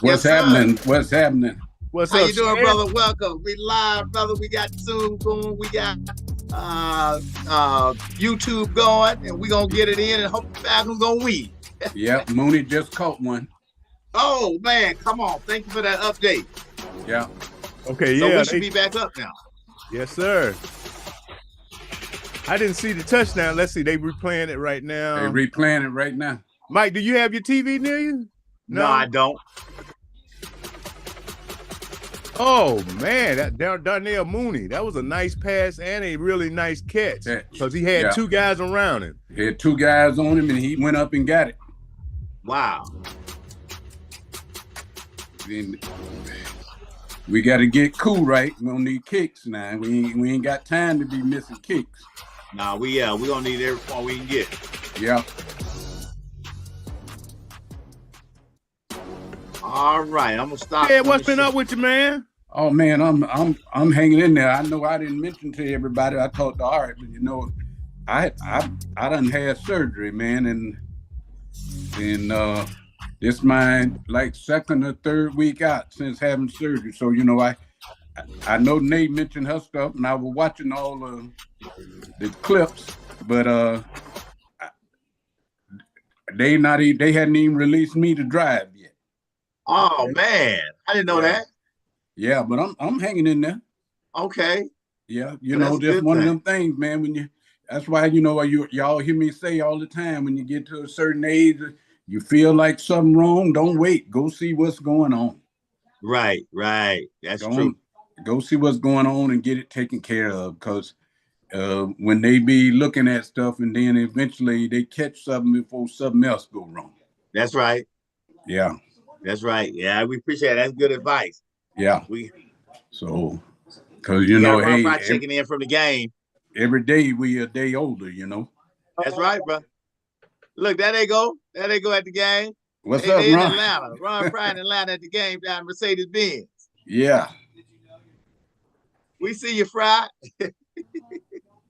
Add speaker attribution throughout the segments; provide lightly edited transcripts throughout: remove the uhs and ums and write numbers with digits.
Speaker 1: What's happening? What's happening?
Speaker 2: What's
Speaker 3: How
Speaker 2: up,
Speaker 3: you doing,
Speaker 2: Stan?
Speaker 3: brother? Welcome. We live, brother. We got Zoom going. We got YouTube going, and we gonna get it in, and hope Falcons gonna win.
Speaker 1: Yep, Mooney just caught one.
Speaker 3: Oh man, come on! Thank you for that update.
Speaker 1: Yeah.
Speaker 2: Okay,
Speaker 3: So
Speaker 2: yeah,
Speaker 3: we should be back up now.
Speaker 2: yes, sir. I didn't see the touchdown. Let's see, they replaying it right now.
Speaker 1: They replaying it right now.
Speaker 2: Mike, do you have your TV near you?
Speaker 3: No, I don't.
Speaker 2: Oh man, that Darnell Mooney, that was a nice pass and a really nice catch because he had two guys around him.
Speaker 1: He had two guys on him, and he went up and got it.
Speaker 3: Wow.
Speaker 1: Then we got to get cool, right? We don't need kicks now. We ain't got time to be missing kicks.
Speaker 3: Nah, we gonna need every point we can get.
Speaker 1: Yeah.
Speaker 3: All right, I'm gonna stop.
Speaker 2: Yeah, what's been up with you, man?
Speaker 1: Oh man, I'm hanging in there. I know I didn't mention to everybody. I talked to Art, but you know, I done had surgery, man, and this my like second or third week out since having surgery. So you know, I know Nate mentioned her stuff, and I was watching all the clips, but they hadn't even released me to drive yet.
Speaker 3: Oh man, I didn't know that.
Speaker 1: Yeah, but I'm hanging in there.
Speaker 3: Okay.
Speaker 1: Yeah, you know, just one of them things, man. When that's why you know y'all hear me say all the time, when you get to a certain age, you feel like something wrong. Don't wait. Go see what's going on.
Speaker 3: Right. That's true.
Speaker 1: Go see what's going on and get it taken care of, because when they be looking at stuff and then eventually they catch something before something else go wrong.
Speaker 3: That's right.
Speaker 1: Yeah.
Speaker 3: That's right. Yeah, we appreciate it. That's good advice.
Speaker 1: Yeah. So, because you know, hey,
Speaker 3: checking in from the game.
Speaker 1: Every day we a day older, you know.
Speaker 3: That's right, bro. Look, there they go. There they go at the game.
Speaker 1: What's up, Ron?
Speaker 3: In Atlanta. Ron Fry in Atlanta at the game down in Mercedes-Benz.
Speaker 1: Yeah.
Speaker 3: We see you, Fry.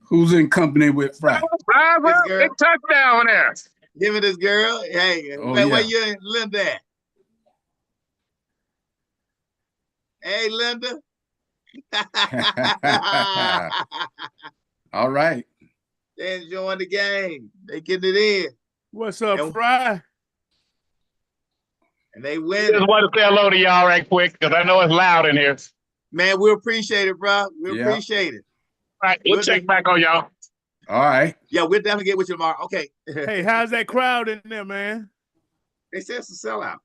Speaker 1: Who's in company with Fry?
Speaker 4: Fry, big touchdown there.
Speaker 3: Give me this girl. Hey, where you and Linda at? Hey, Linda.
Speaker 1: All right.
Speaker 3: They're enjoying the game. They getting it in.
Speaker 2: What's up, Fry?
Speaker 3: And they win.
Speaker 4: Just want to say hello to y'all right quick, because I know it's loud in here.
Speaker 3: Man, we appreciate it, bro. We appreciate it.
Speaker 4: All right, we'll check back on y'all.
Speaker 1: All right.
Speaker 3: Yeah, we'll definitely get with you tomorrow. Okay.
Speaker 2: Hey, how's that crowd in there, man?
Speaker 3: They say it's a sellout.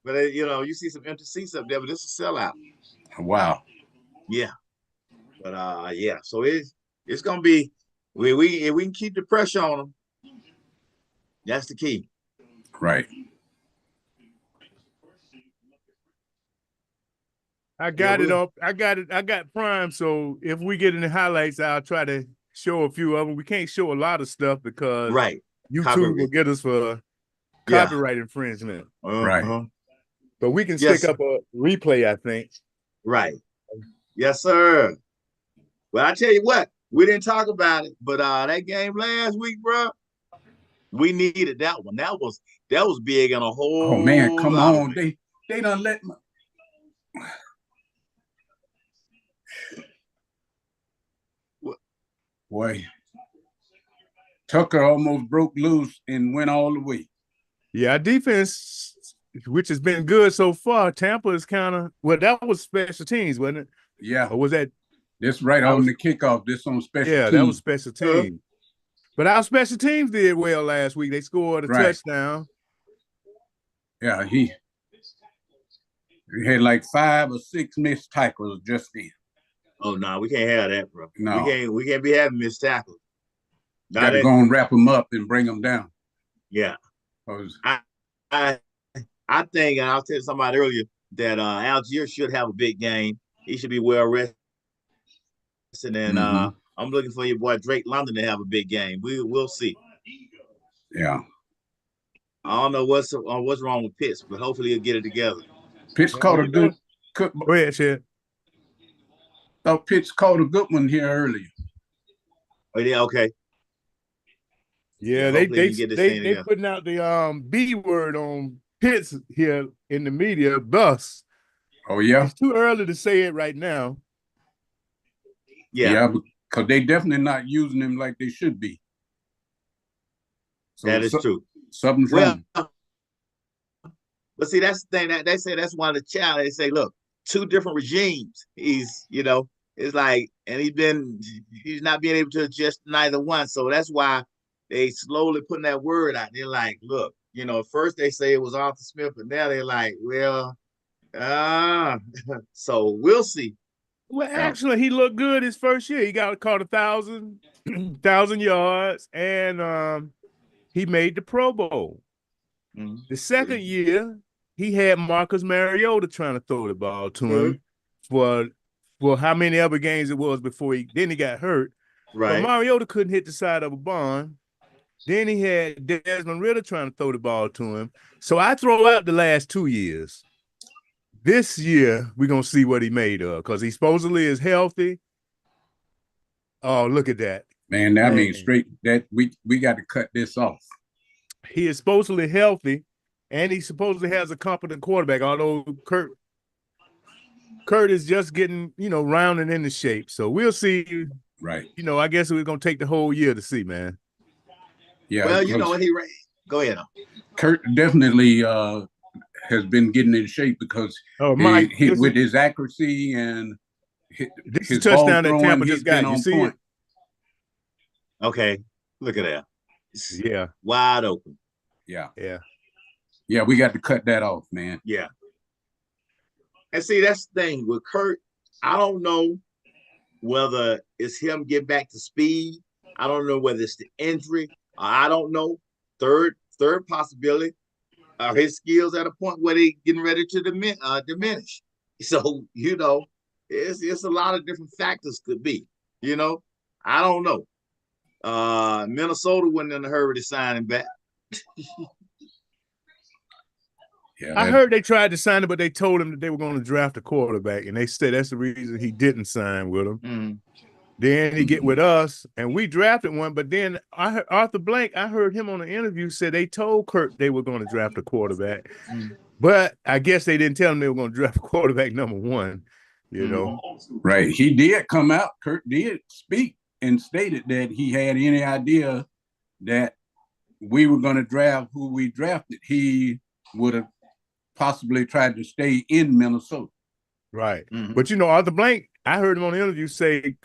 Speaker 3: But you know, you see some empty seats up there, but it's a sellout.
Speaker 1: Wow.
Speaker 3: Yeah. But yeah, so it's gonna be if we can keep the pressure on them, that's the key.
Speaker 1: Right.
Speaker 2: I got it up. I got Prime. So if we get in the highlights, I'll try to show a few of them. We can't show a lot of stuff because YouTube will get us for copyright infringement.
Speaker 1: Right.
Speaker 2: But we can stick up a replay, I think.
Speaker 3: Right. Yes, sir. Well, I tell you what, we didn't talk about it, but that game last week, bro, we needed that one. That was big on a whole.
Speaker 1: Oh man, come on. They done let my boy. Tucker almost broke loose and went all the way.
Speaker 2: Yeah, our defense, which has been good so far. Tampa is kind of that was special teams, wasn't it?
Speaker 1: Yeah.
Speaker 2: Or was that?
Speaker 1: This right on the kickoff. This on special teams.
Speaker 2: Yeah, that was special teams. But our special teams did well last week. They scored a touchdown.
Speaker 1: Yeah, he had like 5 or 6 missed tackles just then.
Speaker 3: Oh no, we can't have that, bro.
Speaker 1: No,
Speaker 3: we can't be having missed tackles.
Speaker 1: Got to go and wrap them up and bring them down.
Speaker 3: Yeah, I think, and I was telling somebody earlier that Algier should have a big game. He should be well rested, and I'm looking for your boy Drake London to have a big game. We'll see.
Speaker 1: Yeah,
Speaker 3: I don't know what's wrong with Pitts, but hopefully he'll get it together.
Speaker 1: Pitts caught a good.
Speaker 2: Go ahead, Chad.
Speaker 1: Thought Pitts caught a good one here earlier.
Speaker 3: Oh yeah, okay.
Speaker 2: Yeah, they putting out the B word on hits here in the media. Thus,
Speaker 1: oh yeah,
Speaker 2: it's too early to say it right now.
Speaker 1: Yeah, because they definitely not using him like they should be.
Speaker 3: So that is true.
Speaker 1: Something's wrong.
Speaker 3: But see, that's the thing that they say that's one of the challenges. They say, look, 2 different regimes. He's, it's like, and he's not being able to adjust neither one. So that's why they slowly putting that word out. They're like, look, first they say it was Arthur Smith, but now they're like, well, so we'll see.
Speaker 2: Well, actually, he looked good his first year. He caught 1,000 yards, and he made the Pro Bowl. Mm-hmm. The second year, he had Marcus Mariota trying to throw the ball to him for how many other games it was before he got hurt.
Speaker 3: Right.
Speaker 2: But Mariota couldn't hit the side of a barn. Then he had Desmond Ridder trying to throw the ball to him. So I throw out the last 2 years. This year, we're going to see what he made of because he supposedly is healthy. Oh, look at that.
Speaker 1: Man, that means straight that we got to cut this off.
Speaker 2: He is supposedly healthy, and he supposedly has a competent quarterback, although Kurt is just getting, rounding into shape. So we'll see.
Speaker 1: Right.
Speaker 2: I guess we're going to take the whole year to see, man.
Speaker 1: Yeah.
Speaker 3: Well, what he go ahead.
Speaker 1: Kurt definitely has been getting in shape because with his accuracy and his
Speaker 2: touchdown that Tampa just got. You see it?
Speaker 3: Okay, look at that.
Speaker 2: Yeah,
Speaker 3: wide open.
Speaker 1: Yeah.
Speaker 2: Yeah,
Speaker 1: we got to cut that off, man.
Speaker 3: Yeah. And see, that's the thing with Kurt. I don't know whether it's him get back to speed. I don't know whether it's the injury. I don't know. Third possibility. Are his skills at a point where they getting ready to diminish? So, it's a lot of different factors could be, I don't know. Minnesota wasn't in a hurry to sign him back.
Speaker 2: I heard they tried to sign him, but they told him that they were going to draft a quarterback, and they said that's the reason he didn't sign with them.
Speaker 3: Mm-hmm.
Speaker 2: Then he get with us, and we drafted one. But then I heard Arthur Blank, I heard him on an interview say they told Kurt they were going to draft a quarterback. Mm-hmm. But I guess they didn't tell him they were going to draft quarterback number 1,
Speaker 1: Right. He did come out. Kurt did speak and stated that he had any idea that we were going to draft who we drafted. He would have possibly tried to stay in Minnesota.
Speaker 2: Right. Mm-hmm. But, Arthur Blank, I heard him on the interview say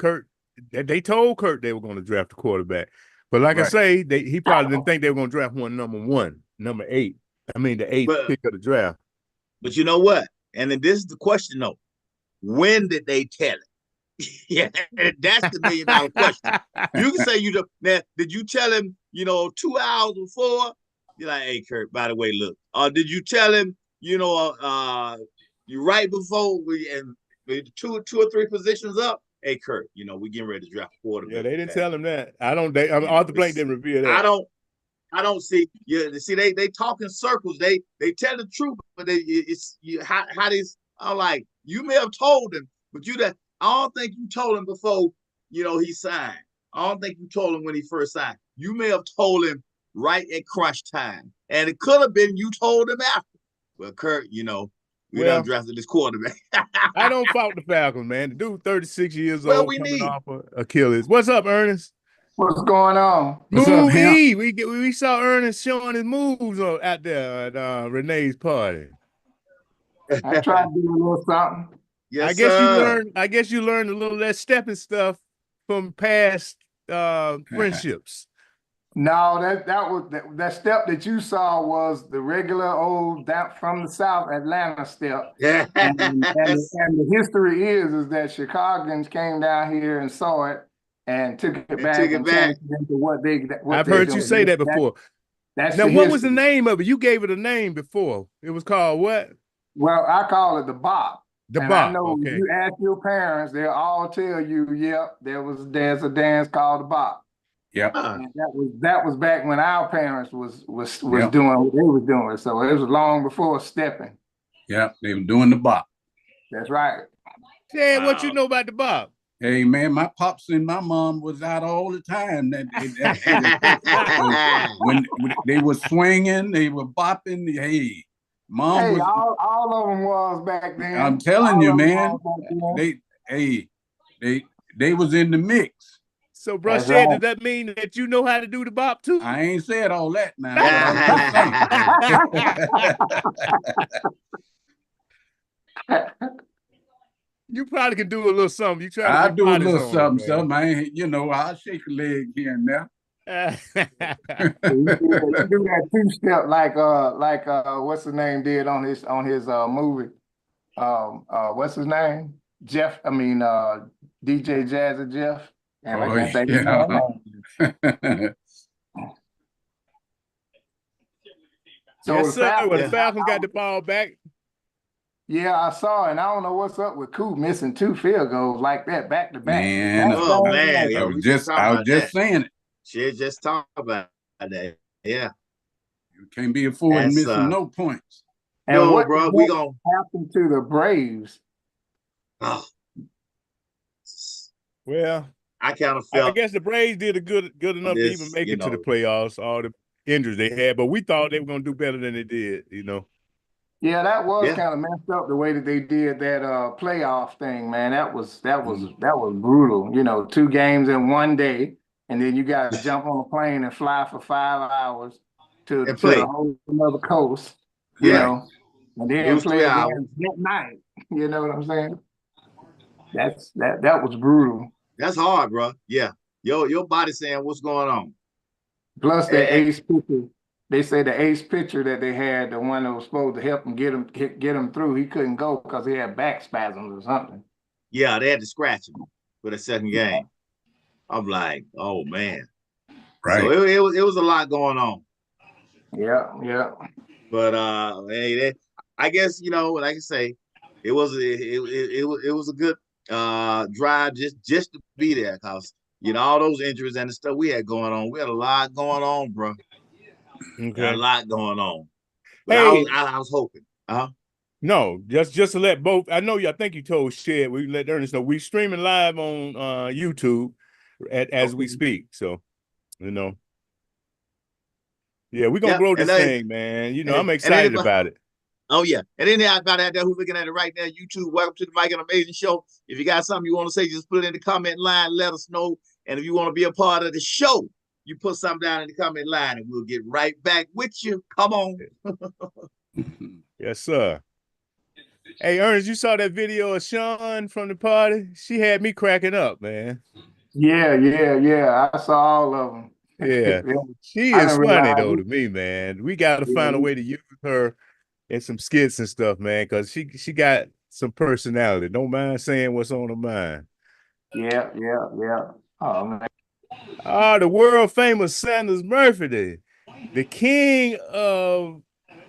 Speaker 2: they told Kurt they were going to draft a quarterback. But like I say, he probably didn't think they were going to draft number 8. I mean, the 8th pick of the draft.
Speaker 3: But you know what? And then this is the question, though. When did they tell him? Yeah, that's the $1 million question. You can say now, did you tell him, 2 hours before? You're like, hey, Kurt, by the way, look. Did you tell him, you right before and 2 or 3 positions up? Hey, Kurt, we getting ready to draft a quarterback.
Speaker 2: Yeah, they didn't tell him that. Arthur Blank didn't reveal that.
Speaker 3: I don't see. See, they talk in circles. They tell the truth, but how this. I'm like, you may have told him, but I don't think you told him before. He signed. I don't think you told him when he first signed. You may have told him right at crunch time, and it could have been you told him after. Well, Kurt, we done drafted this quarterback.
Speaker 2: I don't fault the Falcons, man. The dude, 36 years old, coming off Achilles. What's up, Ernest?
Speaker 5: What's going on?
Speaker 2: Move E. We saw Ernest showing his moves out there at Renee's party.
Speaker 5: I tried to do a little something.
Speaker 3: Yes,
Speaker 2: I guess you learned a little of that stepping stuff from past friendships.
Speaker 5: No, that step that you saw was the regular old from the South Atlanta step.
Speaker 3: Yeah.
Speaker 5: And the history is that Chicagoans came down here and saw it and took it back and changed it into what
Speaker 2: I've heard you say that before. Now, what was the name of it? You gave it a name before. It was called what?
Speaker 5: Well, I call it the bop.
Speaker 2: Bop.
Speaker 5: I know if you ask your parents, they'll all tell you, yep, there's a dance called the bop.
Speaker 1: Yeah,
Speaker 5: that was back when our parents was doing what they was doing. So it was long before stepping.
Speaker 1: Yeah, they were doing the bop.
Speaker 5: That's right.
Speaker 2: Yeah, what you know about the bop?
Speaker 1: Hey man, my pops and my mom was out all the time. When they were swinging, they were bopping. Hey, Mom
Speaker 5: Hey,
Speaker 1: was.
Speaker 5: all of them was back then.
Speaker 1: I'm telling you, man. They was in the mix.
Speaker 2: So, bro, Shed, does that mean that you know how to do the bop too?
Speaker 1: I ain't said all that now, but I'm just saying.
Speaker 2: You probably can do a little something. You try to
Speaker 1: I do a little
Speaker 2: something,
Speaker 1: something. I ain't, I'll shake a leg here and there.
Speaker 5: You do that two-step like what's his name did on his movie. What's his name? Jeff. I mean DJ Jazzy Jeff. And like I say,
Speaker 2: yeah. So yes, sir. Well, the Falcons got the ball back.
Speaker 5: Yeah, I saw, and I don't know what's up with Coop missing 2 field goals like that back to back.
Speaker 1: Man,
Speaker 3: man,
Speaker 1: I was just saying it.
Speaker 3: She just talked about that. Yeah,
Speaker 1: you can't be affording missing no points.
Speaker 5: And no, bro, we gonna happen to the Braves.
Speaker 3: Oh.
Speaker 2: Well,
Speaker 3: I kind of felt.
Speaker 2: I guess the Braves did a good enough to even make it to the playoffs. All the injuries they had, but we thought they were gonna do better than they did.
Speaker 5: Yeah, that was kind of messed up the way that they did that playoff thing, man. That was brutal. 2 games in one day, and then you got to jump on a plane and fly for 5 hours to a whole another coast, you know, and then play again that night. You know what I'm saying? That was brutal.
Speaker 3: That's hard, bro. Yeah, your body saying what's going on.
Speaker 5: Plus that ace pitcher. They say the ace pitcher that they had, the one that was supposed to help him get him through, he couldn't go because he had back spasms or something.
Speaker 3: Yeah, they had to scratch him for the second game. I'm like, oh man.
Speaker 1: Right.
Speaker 3: So it was a lot going on.
Speaker 5: Yeah.
Speaker 3: But hey, I guess like I say, it was a good drive just to be there because all those injuries and the stuff we had going on. We had a lot going on, bro.
Speaker 2: Okay.
Speaker 3: Got a lot going on. But hey, I was hoping.
Speaker 2: No, just to let both. I know you. I think you told Shed. We let Ernest know we streaming live on YouTube as we speak. So, yeah, we're gonna grow this thing, man. I'm excited about it.
Speaker 3: Oh yeah, and anybody out there who's looking at it right now, YouTube, welcome to the Mike and Amaysn Show. If you got something you want to say, just put it in the comment line. Let us know. And if you want to be a part of the show, you put something down in the comment line, and we'll get right back with you. Come on.
Speaker 2: Yes, sir. Hey, Ernest, you saw that video of Sean from the party? She had me cracking up, man.
Speaker 5: Yeah. I saw all of them.
Speaker 2: Yeah. She is funny, though, to me, man. We got to find a way to use her in some skits and stuff, man, because she got some personality. Don't mind saying what's on her mind.
Speaker 5: Yeah. Oh, man.
Speaker 2: The world famous Sanders Murphy, the king of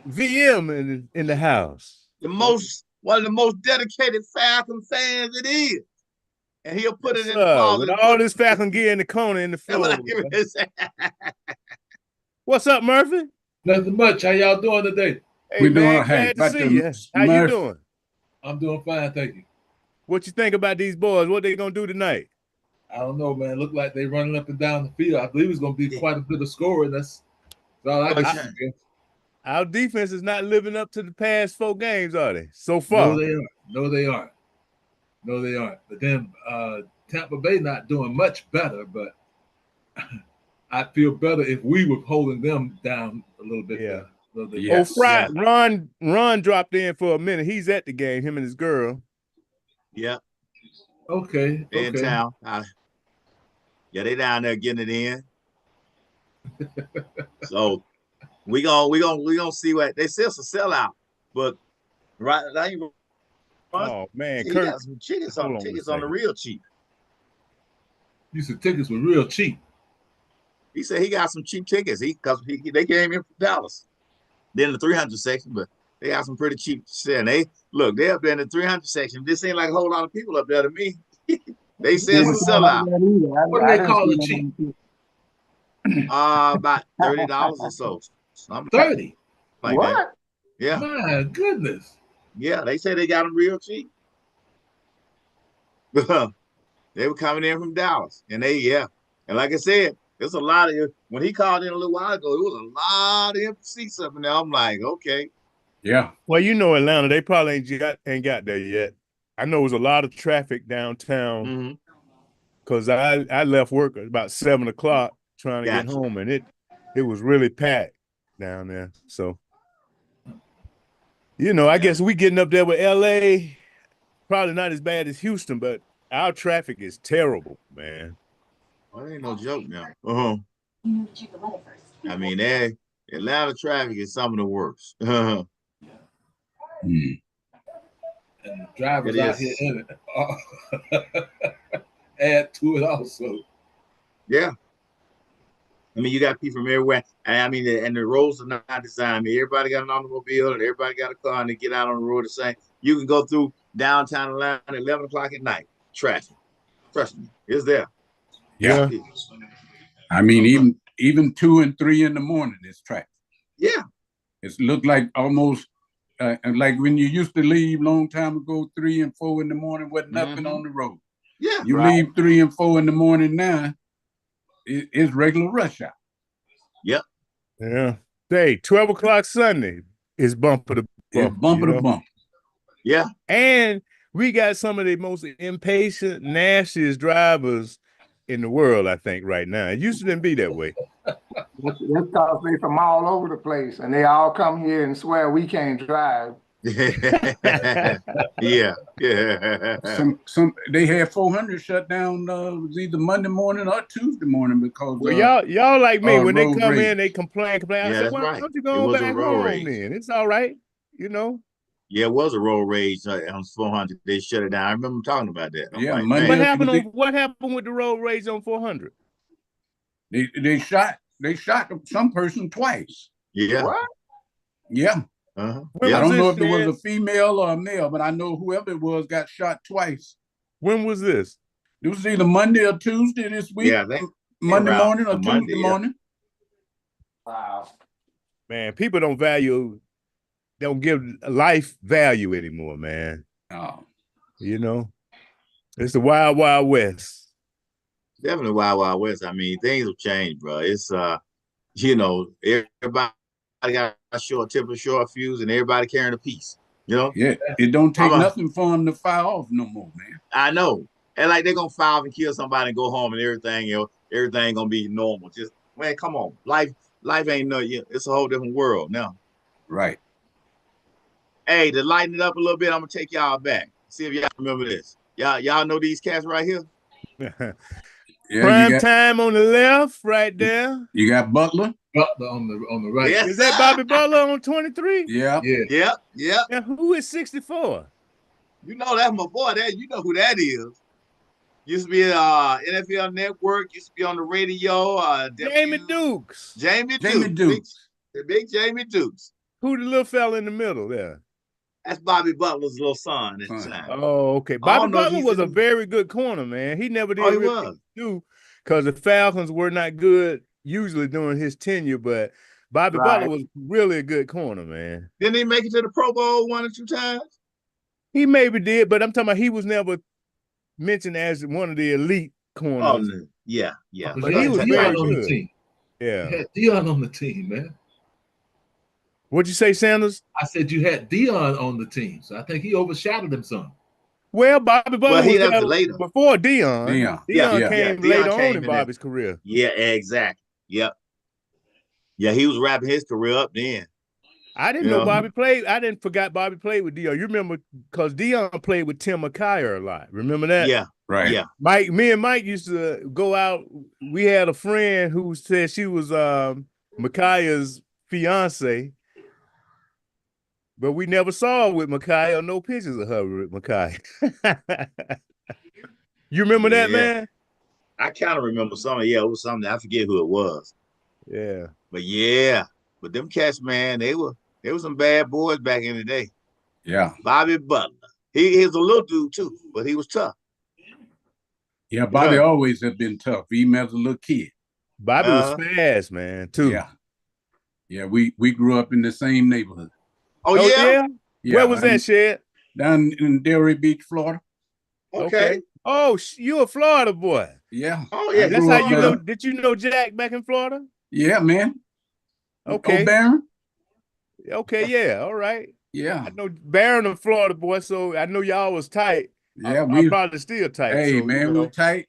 Speaker 2: VM in the house.
Speaker 3: One of the most dedicated Falcon fans it is. And he'll put it in the closet.
Speaker 2: With all this Falcon gear in the corner in the floor. What's up, Murphy?
Speaker 6: Nothing much. How y'all doing today?
Speaker 2: Hey, we're doing glad to see you. How you doing?
Speaker 6: I'm doing fine, thank you.
Speaker 2: What you think about these boys? What they gonna do tonight?
Speaker 6: I don't know, man. Look like they running up and down the field. I believe it's gonna be quite a bit of scoring. That's all I can see.
Speaker 2: Our defense is not living up to the past 4 games, are they? So far.
Speaker 6: No, they aren't. But then Tampa Bay not doing much better, but I'd feel better if we were holding them down a little bit.
Speaker 2: Yeah.
Speaker 6: Yes.
Speaker 2: Ron dropped in for a minute. He's at the game, him and his girl.
Speaker 3: Yeah.
Speaker 6: Okay.
Speaker 3: In town. Yeah, they down there getting it in. So we gonna see what they say. It's a sellout, but right now
Speaker 2: oh man,
Speaker 3: he got some tickets on the real cheap.
Speaker 6: You said tickets were real cheap.
Speaker 3: He said he got some cheap tickets. They came in from Dallas. They're in the 300 section, but they got some pretty cheap shit. And they up there in the 300 section. This ain't like a whole lot of people up there to me. They said it's a sellout.
Speaker 6: What do they call it cheap?
Speaker 3: About $30 or so.
Speaker 6: 30.
Speaker 3: Like
Speaker 5: what?
Speaker 3: That. Yeah.
Speaker 6: My goodness.
Speaker 3: Yeah, they say they got them real cheap. They were coming in from Dallas, and and like I said, there's a lot of when he called in a little while ago, it was a lot of empty seats up in there. I'm like, okay,
Speaker 1: Yeah.
Speaker 2: Well, you know, Atlanta, they probably ain't got there yet. I know it was a lot of traffic downtown because I left work at about 7 o'clock trying to get home, and it was really packed down there. So, you know, I guess we getting up there with LA, probably not as bad as Houston, but our traffic is terrible, man.
Speaker 3: Well, that ain't no joke now. I mean, Atlanta traffic is some of the worst.
Speaker 6: And the drivers out here in it add to it also.
Speaker 3: Yeah. I mean, you got people from everywhere. I mean, and the roads are not designed. I mean, everybody got an automobile and everybody got a car and they get out on the road the same. You can go through downtown Atlanta at 11 o'clock at night. Traffic. Trust me, it's there.
Speaker 1: Yeah. I mean, even 2 and 3 in the morning is traffic.
Speaker 3: Yeah.
Speaker 1: It's looked like almost like when you used to leave long time ago, 3 and 4 in the morning, wasn't nothing on the road.
Speaker 3: Yeah.
Speaker 1: You leave 3 and 4 in the morning now, it's regular rush hour.
Speaker 3: Yep.
Speaker 2: Yeah. Hey, 12 o'clock Sunday is bumper to bumper.
Speaker 1: It's bumper to bumper.
Speaker 3: Yeah.
Speaker 2: And we got some of the most impatient, nastiest drivers in the world, I think, right now. It used to be that way.
Speaker 5: That's because they from all over the place, and they all come here and swear we can't drive.
Speaker 3: Yeah.
Speaker 1: Some they had 400 shut down. It was either Monday morning or Tuesday morning because
Speaker 2: y'all like me when they come in, they complain.
Speaker 3: Yeah,
Speaker 2: I said, why don't you go back home then? It's all right, you know.
Speaker 3: Yeah, it was a road rage on 400. They shut it down. I remember talking about that.
Speaker 1: Yeah,
Speaker 3: like,
Speaker 1: Monday.
Speaker 2: What happened with the road rage on 400?
Speaker 1: They shot some person twice.
Speaker 3: Yeah.
Speaker 5: What?
Speaker 1: Yeah.
Speaker 3: Uh-huh.
Speaker 1: I don't know if it was a female or a male, but I know whoever it was got shot twice.
Speaker 2: When was this?
Speaker 1: It was either Monday or Tuesday this week.
Speaker 3: Yeah,
Speaker 1: Monday morning or Tuesday morning.
Speaker 5: Wow.
Speaker 2: Man, people don't give life value anymore, man.
Speaker 1: Oh.
Speaker 2: You know, it's the wild, wild west.
Speaker 3: Definitely wild, wild west. I mean, things have changed, bro. It's you know, everybody got a short temper, short fuse, and everybody carrying a piece. You know?
Speaker 1: Yeah, it don't take nothing for them to fire off no more, man.
Speaker 3: I know. And like they're gonna fire off and kill somebody and go home and everything, you know, everything gonna be normal. Just man, come on. Life ain't no, it's a whole different world now.
Speaker 1: Right.
Speaker 3: Hey, to lighten it up a little bit, I'm gonna take y'all back. See if y'all remember this. Y'all know these cats right here?
Speaker 1: Yeah,
Speaker 2: Prime time on the left, right there.
Speaker 1: You got Butler.
Speaker 6: Butler on the right.
Speaker 3: Yes.
Speaker 2: Is that Bobby Butler on 23?
Speaker 1: Yeah.
Speaker 3: Yeah.
Speaker 2: And who is 64?
Speaker 3: You know that's my boy. You know who that is. Used to be NFL Network. Used to be on the radio.
Speaker 2: Jamie Dukes.
Speaker 3: Jamie Dukes. The big Jamie Dukes.
Speaker 2: Who the little fella in the middle there?
Speaker 3: That's Bobby Butler's little son at the time.
Speaker 2: Oh, okay. Bobby Butler was a very good corner, man. He never did really do because the Falcons were not good usually during his tenure, but Bobby Butler was really a good corner, man.
Speaker 3: Didn't he make it to the Pro Bowl 1 or 2 times?
Speaker 2: He maybe did, but I'm talking about he was never mentioned as one of the elite corners.
Speaker 3: Oh, yeah.
Speaker 2: But he was very
Speaker 6: on
Speaker 2: good.
Speaker 6: The team.
Speaker 2: Yeah.
Speaker 6: You had Dion on the team, man.
Speaker 2: What'd you say, Sanders?
Speaker 6: I said you had Dion on the team, so I think he overshadowed him some.
Speaker 2: Well, Bobby Butler was there
Speaker 3: later.
Speaker 2: before Dion. Dion came later on in Bobby's career.
Speaker 3: Yeah, exactly. Yep. Yeah, he was wrapping his career up then.
Speaker 2: I didn't know Bobby played. I didn't forget Bobby played with Dion. You remember because Dion played with Tim McKyer a lot. Remember that?
Speaker 3: Yeah.
Speaker 1: Right.
Speaker 3: Yeah.
Speaker 2: Me and Mike used to go out. We had a friend who said she was McKyer's fiance. But we never saw her with Micaiah or no pictures of her with Micaiah. You remember that, man?
Speaker 3: I kind of remember something. Yeah, it was something. I forget who it was.
Speaker 2: Yeah.
Speaker 3: But them cats, man, they were some bad boys back in the day.
Speaker 1: Yeah.
Speaker 3: Bobby Butler. He was a little dude too, but he was tough.
Speaker 1: Yeah, Bobby always had been tough, even as a little kid.
Speaker 2: Bobby was fast, man, too.
Speaker 1: Yeah. Yeah, we grew up in the same neighborhood.
Speaker 3: Oh yeah?
Speaker 2: Where was that, Shed?
Speaker 1: Down in Delray Beach, Florida.
Speaker 3: Okay.
Speaker 2: Oh, you a Florida boy?
Speaker 1: Yeah.
Speaker 3: Oh yeah.
Speaker 2: That's how you know. Did you know Jack back in Florida?
Speaker 1: Yeah, man.
Speaker 2: Okay.
Speaker 1: O'Barron.
Speaker 2: Okay, yeah, all right.
Speaker 1: Yeah.
Speaker 2: I know Barron a Florida boy, so I know y'all was tight.
Speaker 1: Yeah,
Speaker 2: I'm probably still tight.
Speaker 1: Hey,
Speaker 2: so,
Speaker 1: man, we were tight.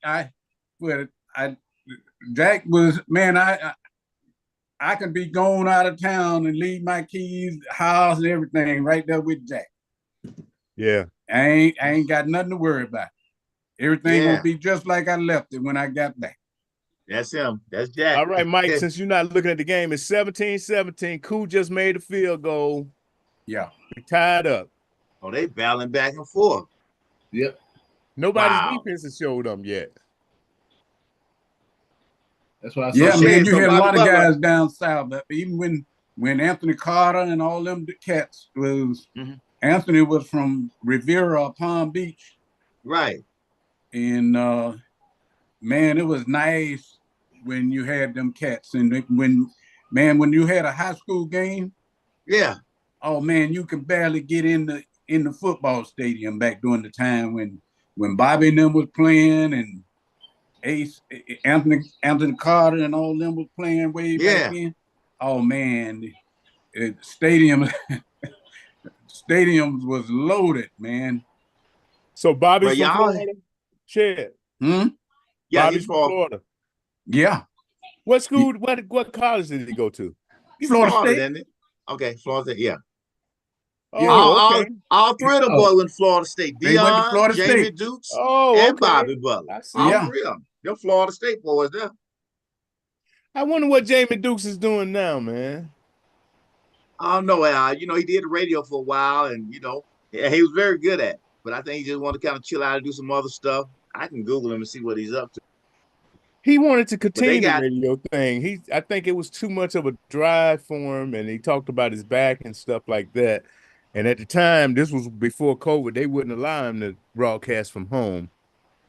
Speaker 1: Jack was, man, I could be going out of town and leave my keys, house, and everything right there with Jack.
Speaker 2: Yeah.
Speaker 1: I ain't got nothing to worry about. Everything will be just like I left it when I got back.
Speaker 3: That's him. That's Jack.
Speaker 2: All right, Mike, since you're not looking at the game, it's 17-17. Koo just made a field goal.
Speaker 1: Yeah.
Speaker 2: We tied up.
Speaker 3: Oh, they battling back and forth.
Speaker 6: Yep.
Speaker 2: Nobody's defense has showed them yet.
Speaker 6: That's why I
Speaker 1: said. Yeah, man, you had a lot of guys down south. But even when Anthony Carter and all them cats was, Anthony was from Riviera, Palm Beach.
Speaker 3: Right.
Speaker 1: And, man, it was nice when you had them cats. And when you had a high school game.
Speaker 3: Yeah.
Speaker 1: Oh, man, you could barely get in the football stadium back during the time when Bobby and them was playing and Ace, Anthony Carter and all them was playing way back then. Oh, man, stadiums was loaded, man.
Speaker 2: So Bobby's from Florida? Shit.
Speaker 3: Yeah,
Speaker 2: Bobby's from Florida.
Speaker 1: Yeah.
Speaker 2: What school, what college did he go to?
Speaker 3: Florida State. Isn't it? Okay, Florida State, yeah.
Speaker 2: Oh, okay.
Speaker 3: All three of the boys went to Florida State. Dion, Jamie
Speaker 1: State.
Speaker 3: Dukes,
Speaker 2: and
Speaker 3: Bobby Butler. All three of them. They're Florida State boys there.
Speaker 2: I wonder what Jamie Dukes is doing now, man.
Speaker 3: I don't know. He did the radio for a while, and he was very good at it. But I think he just wanted to kind of chill out and do some other stuff. I can Google him and see what he's up to.
Speaker 2: He wanted to continue the radio thing. I think it was too much of a drive for him, and he talked about his back and stuff like that. And at the time, this was before COVID, they wouldn't allow him to broadcast from home.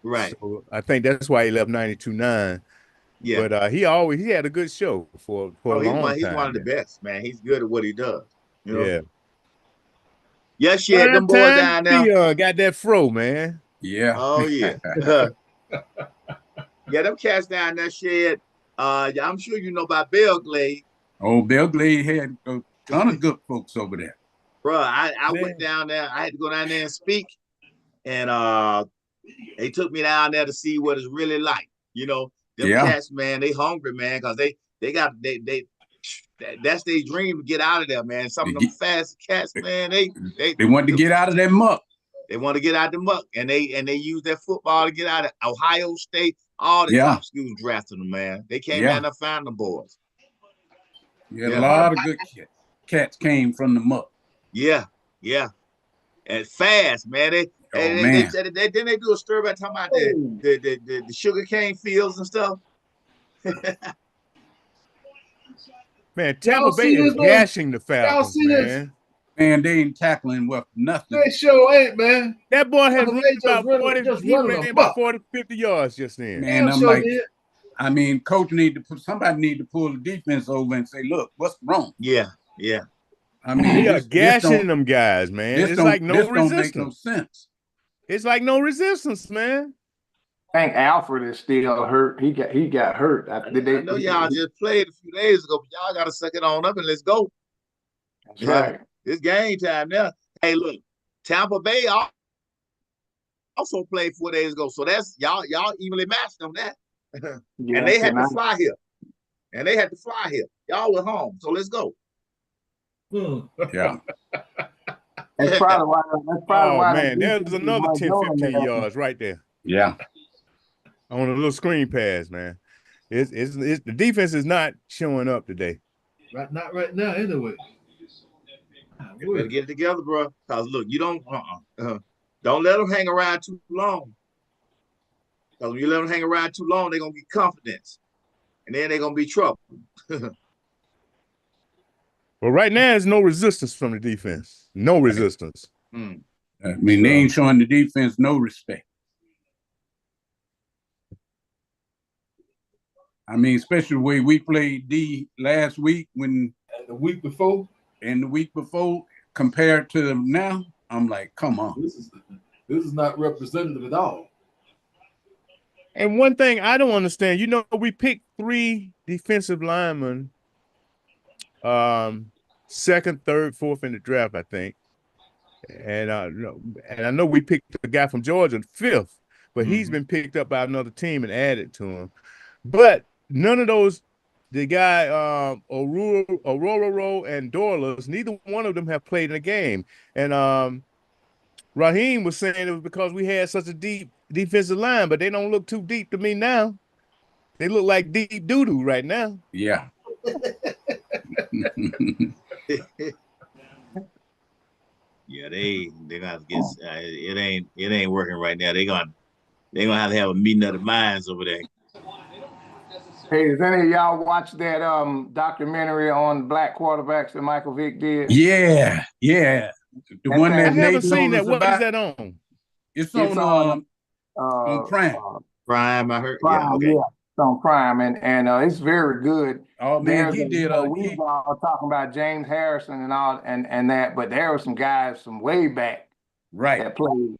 Speaker 3: Right.
Speaker 2: So I think that's why he left 92.9.
Speaker 3: Yeah.
Speaker 2: But he had a good show for a long time.
Speaker 3: He's one of the best, man. He's good at what he does.
Speaker 2: Yeah.
Speaker 3: Yeah, shit, them boys down there.
Speaker 2: Got that fro, man.
Speaker 1: Yeah.
Speaker 3: Oh, yeah. Yeah, them cats down there, shit. I'm sure you know about Belglade.
Speaker 1: Oh, Belglade had a ton of good folks over there.
Speaker 3: Bro, I went down there. I had to go down there and speak. And they took me down there to see what it's really like. Them cats, man, they hungry, man, because they got that's their dream to get out of there, man. Some of them fast cats, man, they
Speaker 1: want to get out of that muck.
Speaker 3: They want to get out of the muck, and they use their football to get out of Ohio State. All the top schools drafted them, man. They came down there and found them boys.
Speaker 1: Yeah, a lot of good cats came from the muck.
Speaker 3: Yeah, and fast, man. Then they do a story about talking about the sugar cane fields and stuff.
Speaker 2: Man, Tampa Bay is gashing the Falcons, man.
Speaker 1: Man, they ain't tackling with nothing.
Speaker 6: They sure ain't, man.
Speaker 2: That boy had run about 40, 50 yards just then.
Speaker 1: Man, I'm like, coach somebody need to pull the defense over and say, look, what's wrong?
Speaker 3: Yeah.
Speaker 1: I mean,
Speaker 2: they are gashing them guys, man. It's like no resistance.
Speaker 1: Don't make no sense.
Speaker 2: It's like no resistance, man.
Speaker 5: I think Alfred is still hurt. He got hurt.
Speaker 3: I know y'all just played a few days ago, but y'all got to suck it on up and let's go.
Speaker 5: That's right.
Speaker 3: It's game time now. Hey, look, Tampa Bay also played 4 days ago, so that's y'all evenly matched on that. And they had to fly here. Y'all were home, so let's go.
Speaker 1: Yeah.
Speaker 5: That's probably why.
Speaker 2: Man, there's another 10, 15 yards right there.
Speaker 1: Yeah.
Speaker 2: On a little screen pass, man. It's the defense is not showing up today.
Speaker 6: Not right now, anyway.
Speaker 3: You better get it together, bro. Because look, you don't let them hang around too long. Because when you let them hang around too long, they're gonna get confidence, and then they're gonna be trouble.
Speaker 2: Well, right now, there's no resistance from the defense. No resistance.
Speaker 1: I mean, they ain't showing the defense no respect. I mean, especially the way we played D last week and
Speaker 6: the week before,
Speaker 1: compared to them now, I'm like, come on.
Speaker 6: This is not representative at all.
Speaker 2: And one thing I don't understand, we picked 3 defensive linemen second, third, fourth in the draft, I think. And I know we picked a guy from Georgia fifth, but he's been picked up by another team and added to him. But none of those, the guy Aurora and Dorless, neither one of them have played in a game. And Raheem was saying it was because we had such a deep defensive line, but they don't look too deep to me now. They look like deep doo-doo right now.
Speaker 1: Yeah.
Speaker 3: Yeah, they gonna get it ain't working right now. They gonna have to have a meeting of the minds over there.
Speaker 5: Hey, has any of y'all watched that documentary on black quarterbacks that Michael Vick did?
Speaker 1: Yeah. The one that
Speaker 2: I haven't
Speaker 1: Nate
Speaker 2: seen that.
Speaker 1: told us
Speaker 2: What is
Speaker 1: about.
Speaker 2: that on?
Speaker 1: It's on Prime.
Speaker 3: Prime, I heard.
Speaker 5: Prime,
Speaker 3: Yeah, okay.
Speaker 5: yeah, it's on Prime, and it's very good.
Speaker 1: Oh man,
Speaker 5: We were talking about James Harrison and all, and that, but there were some guys from way back,
Speaker 1: right,
Speaker 5: that played,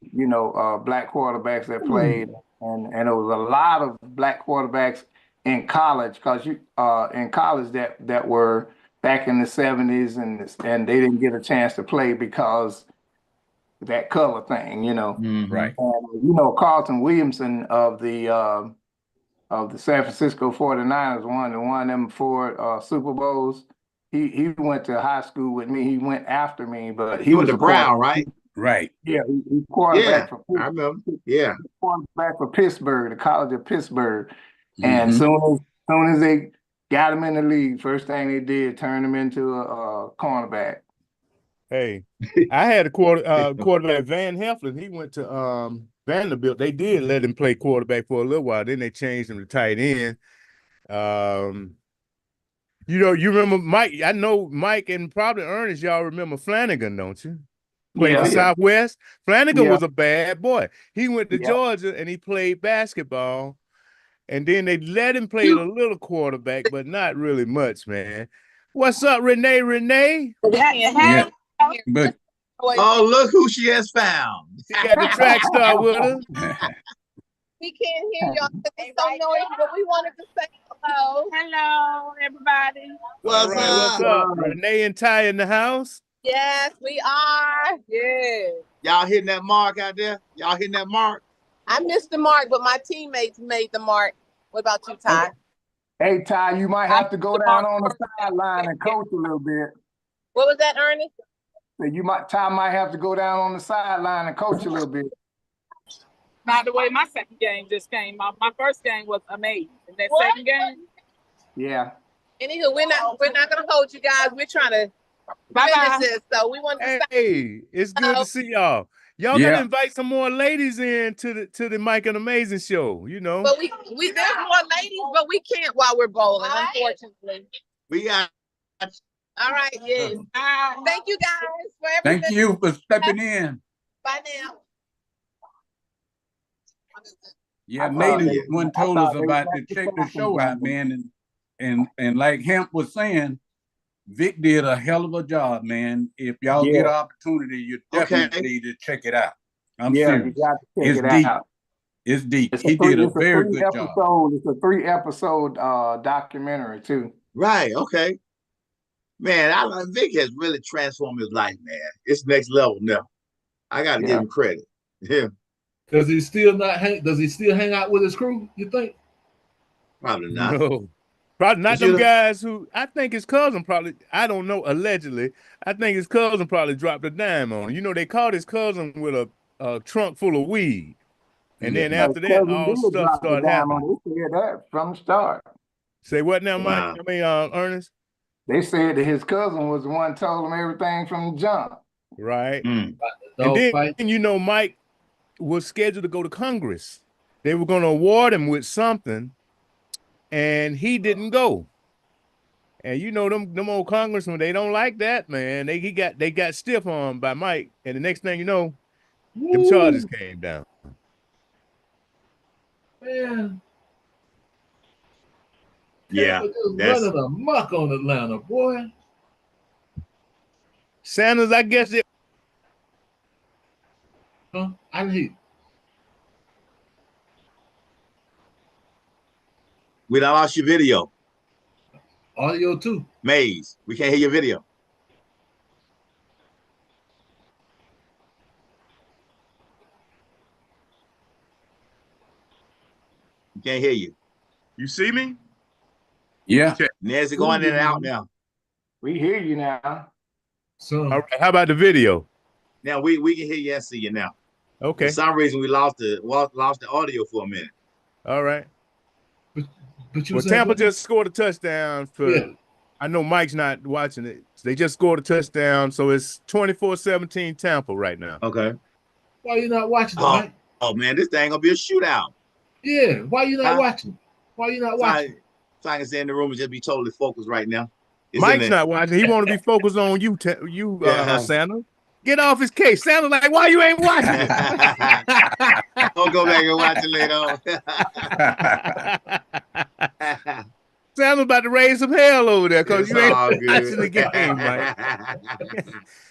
Speaker 5: black quarterbacks that played, and there was a lot of black quarterbacks in college, because in college that were back in the 70s, and they didn't get a chance to play because that color thing,
Speaker 1: right.
Speaker 5: And Carlton Williamson of the San Francisco 49ers won them 4 Super Bowls. He went to high school with me. He went after me, but he
Speaker 3: went to Brown, right?
Speaker 1: Right.
Speaker 5: Yeah, he quarterback for
Speaker 3: I remember. Yeah,
Speaker 5: quarterback for Pittsburgh, the College of Pittsburgh. And soon as they got him in the league, first thing they did, turn him into a cornerback.
Speaker 2: Hey, I had a quarterback, Van Heflin. He went to Vanderbilt. They did let him play quarterback for a little while. Then they changed him to tight end. You remember Mike? I know Mike and probably Ernest. Y'all remember Flanagan, don't you? Played for Southwest. Flanagan was a bad boy. He went to Georgia and he played basketball. And then they let him play a little quarterback, but not really much, man. What's up, Renee?
Speaker 1: Yeah. But
Speaker 3: look who she has found.
Speaker 2: She got the track star with her.
Speaker 7: We can't hear y'all. It's so noisy, but we wanted to say hello. Hello, everybody.
Speaker 2: What's up? Renee and Ty in the house?
Speaker 7: Yes, we are. Yeah.
Speaker 3: Y'all hitting that mark out there? Y'all hitting that mark?
Speaker 7: I missed the mark, but my teammates made the mark. What about you, Ty?
Speaker 5: Hey, Ty, you might have to go down on the sideline and coach a little bit.
Speaker 7: What was that, Ernest?
Speaker 5: Ty might have to go down on the sideline and coach a little bit.
Speaker 8: By the way, my second game just came. My first game was Amaysn. That second game?
Speaker 5: Yeah.
Speaker 7: Anywho, we're not gonna hold you guys. We're trying to finish this, so we want to stop.
Speaker 2: Hey, it's good to see y'all. Y'all gotta invite some more ladies in to the Mike and Amaysn show,
Speaker 7: But we there's more ladies, but we can't while we're bowling, unfortunately.
Speaker 3: We got.
Speaker 7: All right, yes. Thank you guys for everything.
Speaker 1: Thank you for stepping in.
Speaker 7: Bye now.
Speaker 1: Yeah, Nate is one told us about to check the show out, man, and like Hemp was saying, Vic did a hell of a job, man. If y'all get an opportunity, you definitely need to check it out. I'm serious.
Speaker 5: You got to check it
Speaker 1: deep.
Speaker 5: out.
Speaker 1: It's deep. He did a very good job.
Speaker 5: It's a 3-episode documentary too.
Speaker 3: Right. Okay. Man, Vic has really transformed his life, man. It's next level now. I got to give him credit. Yeah.
Speaker 6: Does he still hang out with his crew, you think?
Speaker 3: Probably not.
Speaker 2: No. Probably not them guys who, I think his cousin probably, I don't know, allegedly, I think his cousin probably dropped a dime on him. They caught his cousin with a trunk full of weed. And then after that, all stuff started happening.
Speaker 5: They said that from the start.
Speaker 2: Say what now, Mike? Ernest?
Speaker 5: They said that his cousin was the one told him everything from the jump.
Speaker 2: Right. And then, Mike was scheduled to go to Congress. They were going to award him with something, and he didn't go. And them old congressmen, they don't like that, man. They got stiff on by Mike, and the next thing you know, them charges came down.
Speaker 6: Man.
Speaker 3: Yeah,
Speaker 6: that's running amok on Atlanta, boy.
Speaker 2: Sanders, I guess it.
Speaker 6: Huh? I need.
Speaker 3: We done lost your video.
Speaker 6: Audio too.
Speaker 3: Maze, we can't hear your video. Can't hear you.
Speaker 2: You see me?
Speaker 1: Yeah.
Speaker 3: Nancy going in and out now.
Speaker 5: We hear you now.
Speaker 6: So,
Speaker 2: all right, how about the video?
Speaker 3: Now we can hear you and see you now.
Speaker 2: Okay.
Speaker 3: For some reason, we lost the audio for a minute.
Speaker 2: All right.
Speaker 6: But
Speaker 2: well, Tampa just scored a touchdown for.
Speaker 6: Yeah.
Speaker 2: I know Mike's not watching it. They just scored a touchdown, so it's 24-17 Tampa right now.
Speaker 3: Okay.
Speaker 6: Why you not watching it, Mike?
Speaker 3: Oh man, this thing gonna be a shootout.
Speaker 6: Yeah. Why you not watching? Why you not watching?
Speaker 3: So I can stay in the room and just be totally focused right now.
Speaker 2: Mike's not watching. He want to be focused on you, Santa. Get off his case. Santa like, why you ain't watching it?
Speaker 3: I'll go back and watch it later on.
Speaker 2: Santa's about to raise some hell over there because you ain't watching the game, Mike.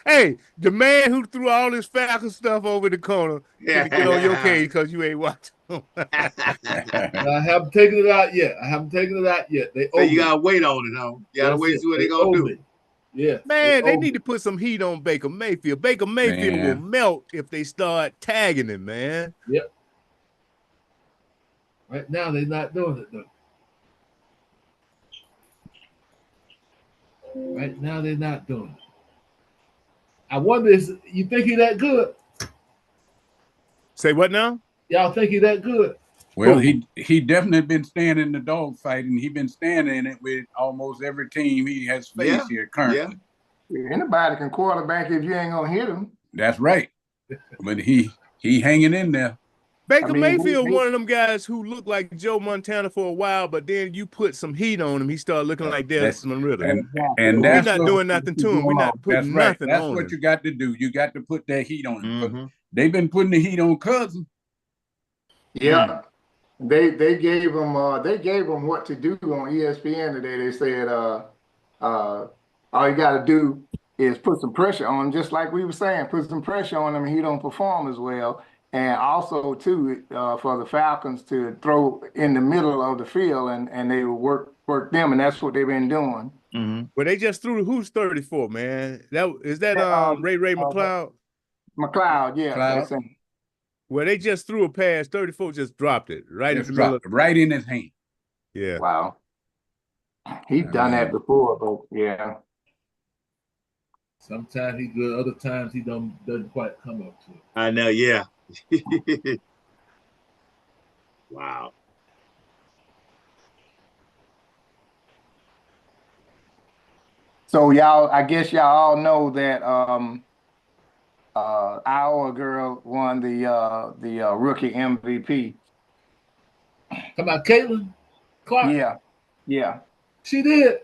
Speaker 2: Hey, the man who threw all this Falcon stuff over the corner to get on your case because you ain't watching.
Speaker 6: I haven't taken it out yet.
Speaker 3: So you gotta wait on it, though. You gotta wait and see what they're gonna do.
Speaker 6: Yeah,
Speaker 2: man, they need to put some heat on Baker Mayfield. Baker Mayfield will melt if they start tagging him, man.
Speaker 6: Yep. Right now, they're not doing it though. Right now, they're not doing it. I wonder, you think he that good?
Speaker 2: Say what now?
Speaker 6: Y'all think he that good?
Speaker 1: Well, he definitely been staying in the dog fight, and he been staying in it with almost every team he has faced here currently.
Speaker 5: Yeah. Anybody can quarterback if you ain't gonna hit him.
Speaker 1: That's right. But he hanging in there.
Speaker 2: Baker Mayfield, one of them guys who looked like Joe Montana for a while, but then you put some heat on him, he started looking like Desmond Ritter.
Speaker 1: And
Speaker 2: we're not doing nothing to him. We're not putting nothing on him.
Speaker 1: That's what you got to do. You got to put that heat on him. Mm-hmm. They've been putting the heat on Cousin.
Speaker 5: Yeah. They gave him what to do on ESPN today. They said all you got to do is put some pressure on him, just like we were saying. Put some pressure on him, and he don't perform as well. And also too for the Falcons to throw in the middle of the field, and they will work them, and that's what they've been doing.
Speaker 2: Mm-hmm. Well, they just threw who's 34, man. Is that Ray McLeod?
Speaker 5: McLeod, yeah.
Speaker 2: Well, they just threw a pass. 34 just dropped it right
Speaker 1: in his hand.
Speaker 2: Yeah.
Speaker 5: Wow. He's done that before, but yeah.
Speaker 6: Sometimes he's good. Other times he doesn't quite come up to it.
Speaker 3: I know. Yeah. Wow.
Speaker 5: So I guess y'all all know that our girl won the rookie MVP.
Speaker 6: Talking about Caitlin Clark?
Speaker 5: Yeah.
Speaker 6: She did.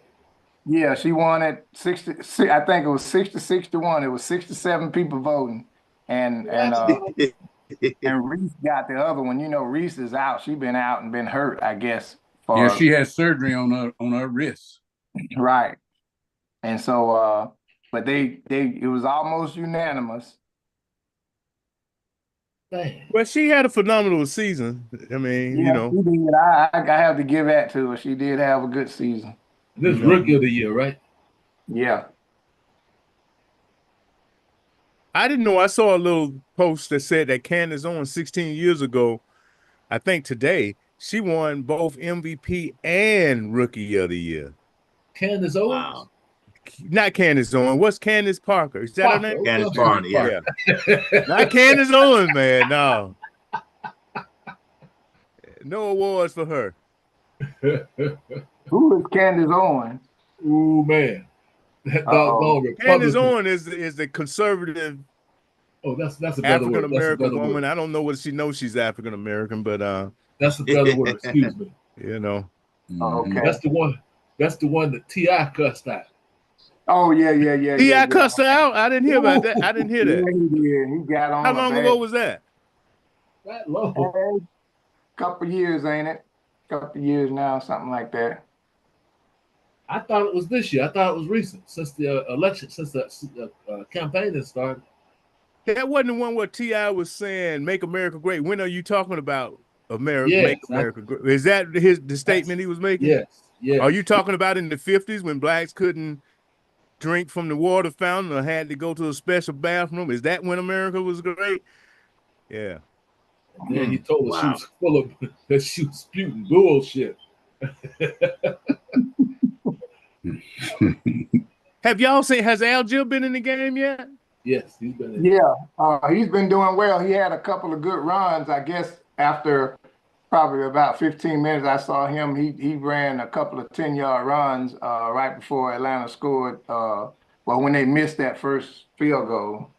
Speaker 5: Yeah, she won it 60. I think it was 60-61. It was 67 people voting, and Reese got the other one. You know, Reese is out. She's been out and been hurt, I guess.
Speaker 1: She had surgery on her wrist.
Speaker 5: Right. And so, but it was almost unanimous.
Speaker 2: Well, she had a phenomenal season. I mean, you know,
Speaker 5: she did. I have to give that to her. She did have a good season.
Speaker 6: This rookie of the year, right?
Speaker 5: Yeah.
Speaker 2: I didn't know. I saw a little post that said that Candace Owens 16 years ago, I think today, she won both MVP and Rookie of the Year.
Speaker 6: Candace Owens?
Speaker 3: Wow.
Speaker 2: Not Candace Owens. What's Candace Parker? Is that her name?
Speaker 3: Candace Parker, yeah.
Speaker 2: Not Candace Owens, man. No. No awards for her.
Speaker 5: Who is Candace Owens?
Speaker 6: Ooh, man.
Speaker 2: Candace Owens is the conservative.
Speaker 6: Oh, that's a
Speaker 2: African American woman. Word. I don't know whether she knows she's African American, but
Speaker 6: that's a better word. Excuse me.
Speaker 2: You know.
Speaker 5: Okay.
Speaker 6: That's the one that T.I. cussed out.
Speaker 5: Oh yeah.
Speaker 2: T.I. cussed her out. I didn't hear about that. I didn't hear that.
Speaker 5: Yeah, he did. He got on.
Speaker 2: How long ago was that?
Speaker 6: That long.
Speaker 5: Couple years, ain't it? Couple years now, something like that.
Speaker 6: I thought it was this year. I thought it was recent, since the election, since the campaign has started.
Speaker 2: That wasn't the one where T.I. was saying, "Make America Great." When are you talking about America?
Speaker 6: Yes,
Speaker 2: Make America Great. Is that the statement he was making?
Speaker 6: Yes. Yes.
Speaker 2: Are you talking about in the 50s when blacks couldn't drink from the water fountain or had to go to a special bathroom? Is that when America was great? Yeah.
Speaker 6: And then he told us she was full of that she was spewing bullshit.
Speaker 2: Have y'all seen? Has Algier been in the game yet?
Speaker 6: Yes, he's been in.
Speaker 5: Yeah, he's been doing well. He had a couple of good runs. I guess after probably about 15 minutes, I saw him. He ran a couple of 10-yard runs right before Atlanta scored. Well, when they missed that first field goal.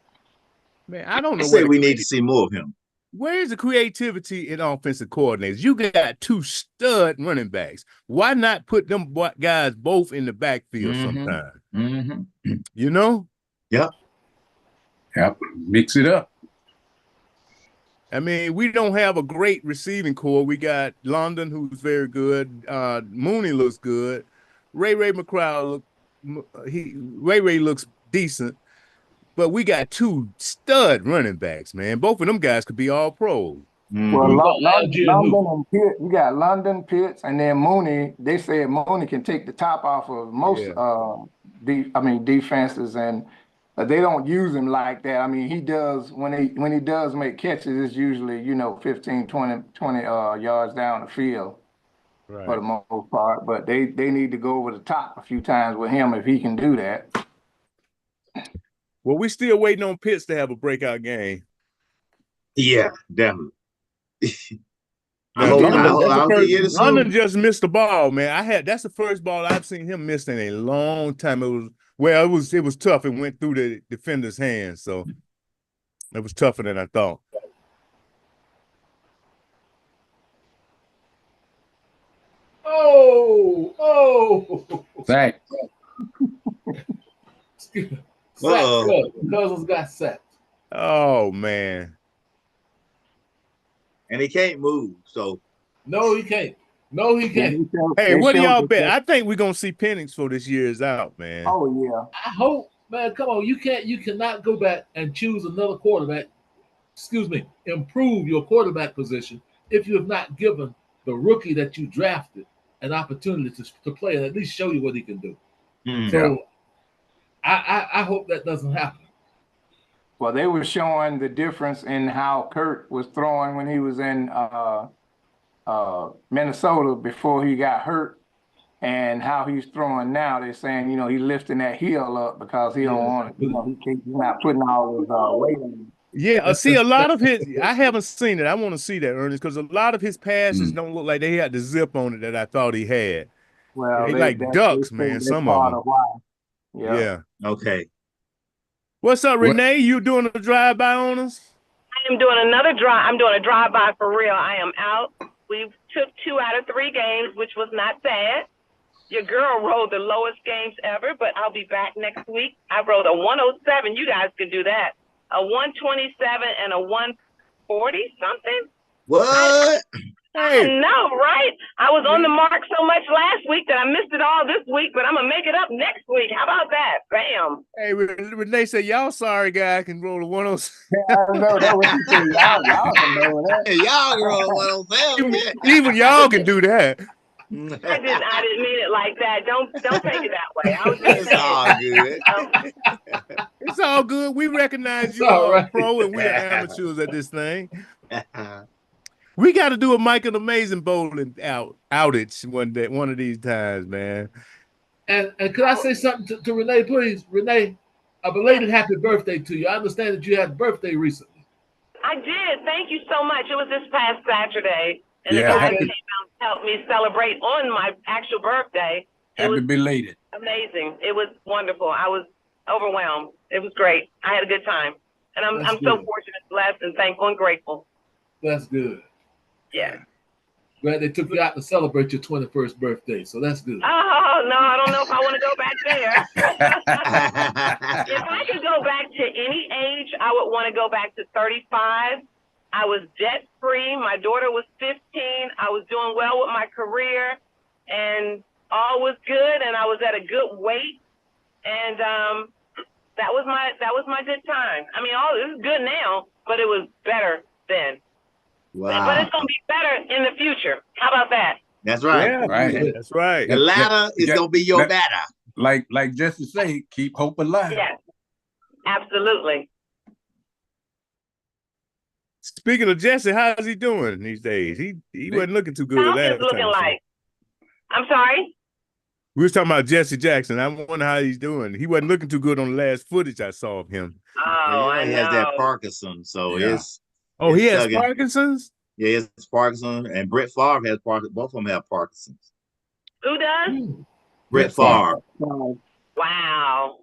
Speaker 2: Man, I don't know.
Speaker 3: I say we need to see more of him.
Speaker 2: Where's the creativity in offensive coordinators? You got two stud running backs. Why not put them guys both in the backfield sometime? You know?
Speaker 1: Yep. Mix it up.
Speaker 2: I mean, we don't have a great receiving core. We got London, who's very good. Mooney looks good. Ray McCrowd, Ray looks decent. But we got two stud running backs, man. Both of them guys could be all pros.
Speaker 5: Well, London and Pitts, you got London, Pitts, and then Mooney. They said Mooney can take the top off of most defenses, and they don't use him like that. I mean, he does when he does make catches, it's usually 15, 20 yards down the field for the most part. But they need to go over the top a few times with him if he can do that.
Speaker 2: Well, we still waiting on Pitts to have a breakout game.
Speaker 3: Yeah, definitely.
Speaker 2: London just missed the ball, man. That's the first ball I've seen him miss in a long time. It was tough. It went through the defender's hands, so it was tougher than I thought.
Speaker 1: Zach.
Speaker 6: Cousins got sacked.
Speaker 2: Oh man.
Speaker 3: And he can't move, so
Speaker 6: no, he can't.
Speaker 2: Hey, what do y'all bet? I think we're gonna see Penix for this year's out, man.
Speaker 5: Oh yeah.
Speaker 6: I hope, man. Come on, you cannot go back and choose another quarterback. Improve your quarterback position if you have not given the rookie that you drafted an opportunity to play and at least show you what he can do. So I hope that doesn't happen.
Speaker 5: Well, they were showing the difference in how Kurt was throwing when he was in Minnesota before he got hurt, and how he's throwing now. They're saying, he's lifting that heel up because he don't want to. He's not putting all his weight on him.
Speaker 2: Yeah, see, a lot of his, I haven't seen it. I want to see that, Ernest, because a lot of his passes don't look like they had the zip on it that I thought he had.
Speaker 5: Well,
Speaker 2: they like ducks, man. Some of them.
Speaker 5: Yeah.
Speaker 3: Okay.
Speaker 2: What's up, Renee? You doing a drive-by on us?
Speaker 9: I am doing another drive. I'm doing a drive-by for real. I am out. We took 2 out of 3 games, which was not bad. Your girl rode the lowest games ever, but I'll be back next week. I rode a 107. You guys could do that. A 127 and a 140 something.
Speaker 3: What?
Speaker 9: I know, right? I was on the mark so much last week that I missed it all this week, but I'm going to make it up next week. How about that? Bam.
Speaker 2: Hey, Renee said, y'all sorry guy can roll a 107.
Speaker 5: I know that what you said. Y'all can know that.
Speaker 3: Y'all can roll a 107.
Speaker 2: Even y'all can do that.
Speaker 9: I didn't mean it like that. Don't take it that way. I was just
Speaker 3: good.
Speaker 2: It's all good. We recognize you are a pro and we're amateurs at this thing. We got to do a Mike and Amaysn bowling outage one of these times, man.
Speaker 6: And could I say something to Renee, please? Renee, a belated happy birthday to you. I understand that you had a birthday recently.
Speaker 9: I did. Thank you so much. It was this past Saturday. And the guys came out and helped me celebrate on my actual birthday.
Speaker 1: Happy belated.
Speaker 9: Amazing. It was wonderful. I was overwhelmed. It was great. I had a good time. And I'm so fortunate, blessed, and thankful and grateful.
Speaker 6: That's good.
Speaker 9: Yeah.
Speaker 6: Glad they took you out to celebrate your 21st birthday, so that's good.
Speaker 9: Oh, no, I don't know if I want to go back there. If I could go back to any age, I would want to go back to 35. I was debt-free. My daughter was 15. I was doing well with my career, and all was good, and I was at a good weight, and that was my good time. I mean, all this is good now, but it was better then.
Speaker 3: Wow.
Speaker 9: But it's going to be better in the future. How about that?
Speaker 3: That's right.
Speaker 1: Yeah, right.
Speaker 2: That's right.
Speaker 3: The ladder is going to be your batter.
Speaker 1: Like Jesse say, keep hope alive.
Speaker 9: Yes, absolutely.
Speaker 2: Speaking of Jesse, how's he doing these days? He wasn't looking too good
Speaker 9: Falcons
Speaker 2: last
Speaker 9: looking
Speaker 2: time.
Speaker 9: like. I'm sorry?
Speaker 2: We was talking about Jesse Jackson. I wonder how he's doing. He wasn't looking too good on the last footage I saw of him.
Speaker 9: Oh, I know.
Speaker 3: He has that Parkinson's, so it's.
Speaker 2: Oh, he has Parkinson's?
Speaker 3: Yeah, he has Parkinson's, and Brett Favre has Parkinson's. Both of them have Parkinson's.
Speaker 9: Who does?
Speaker 3: Brett Favre.
Speaker 9: Wow.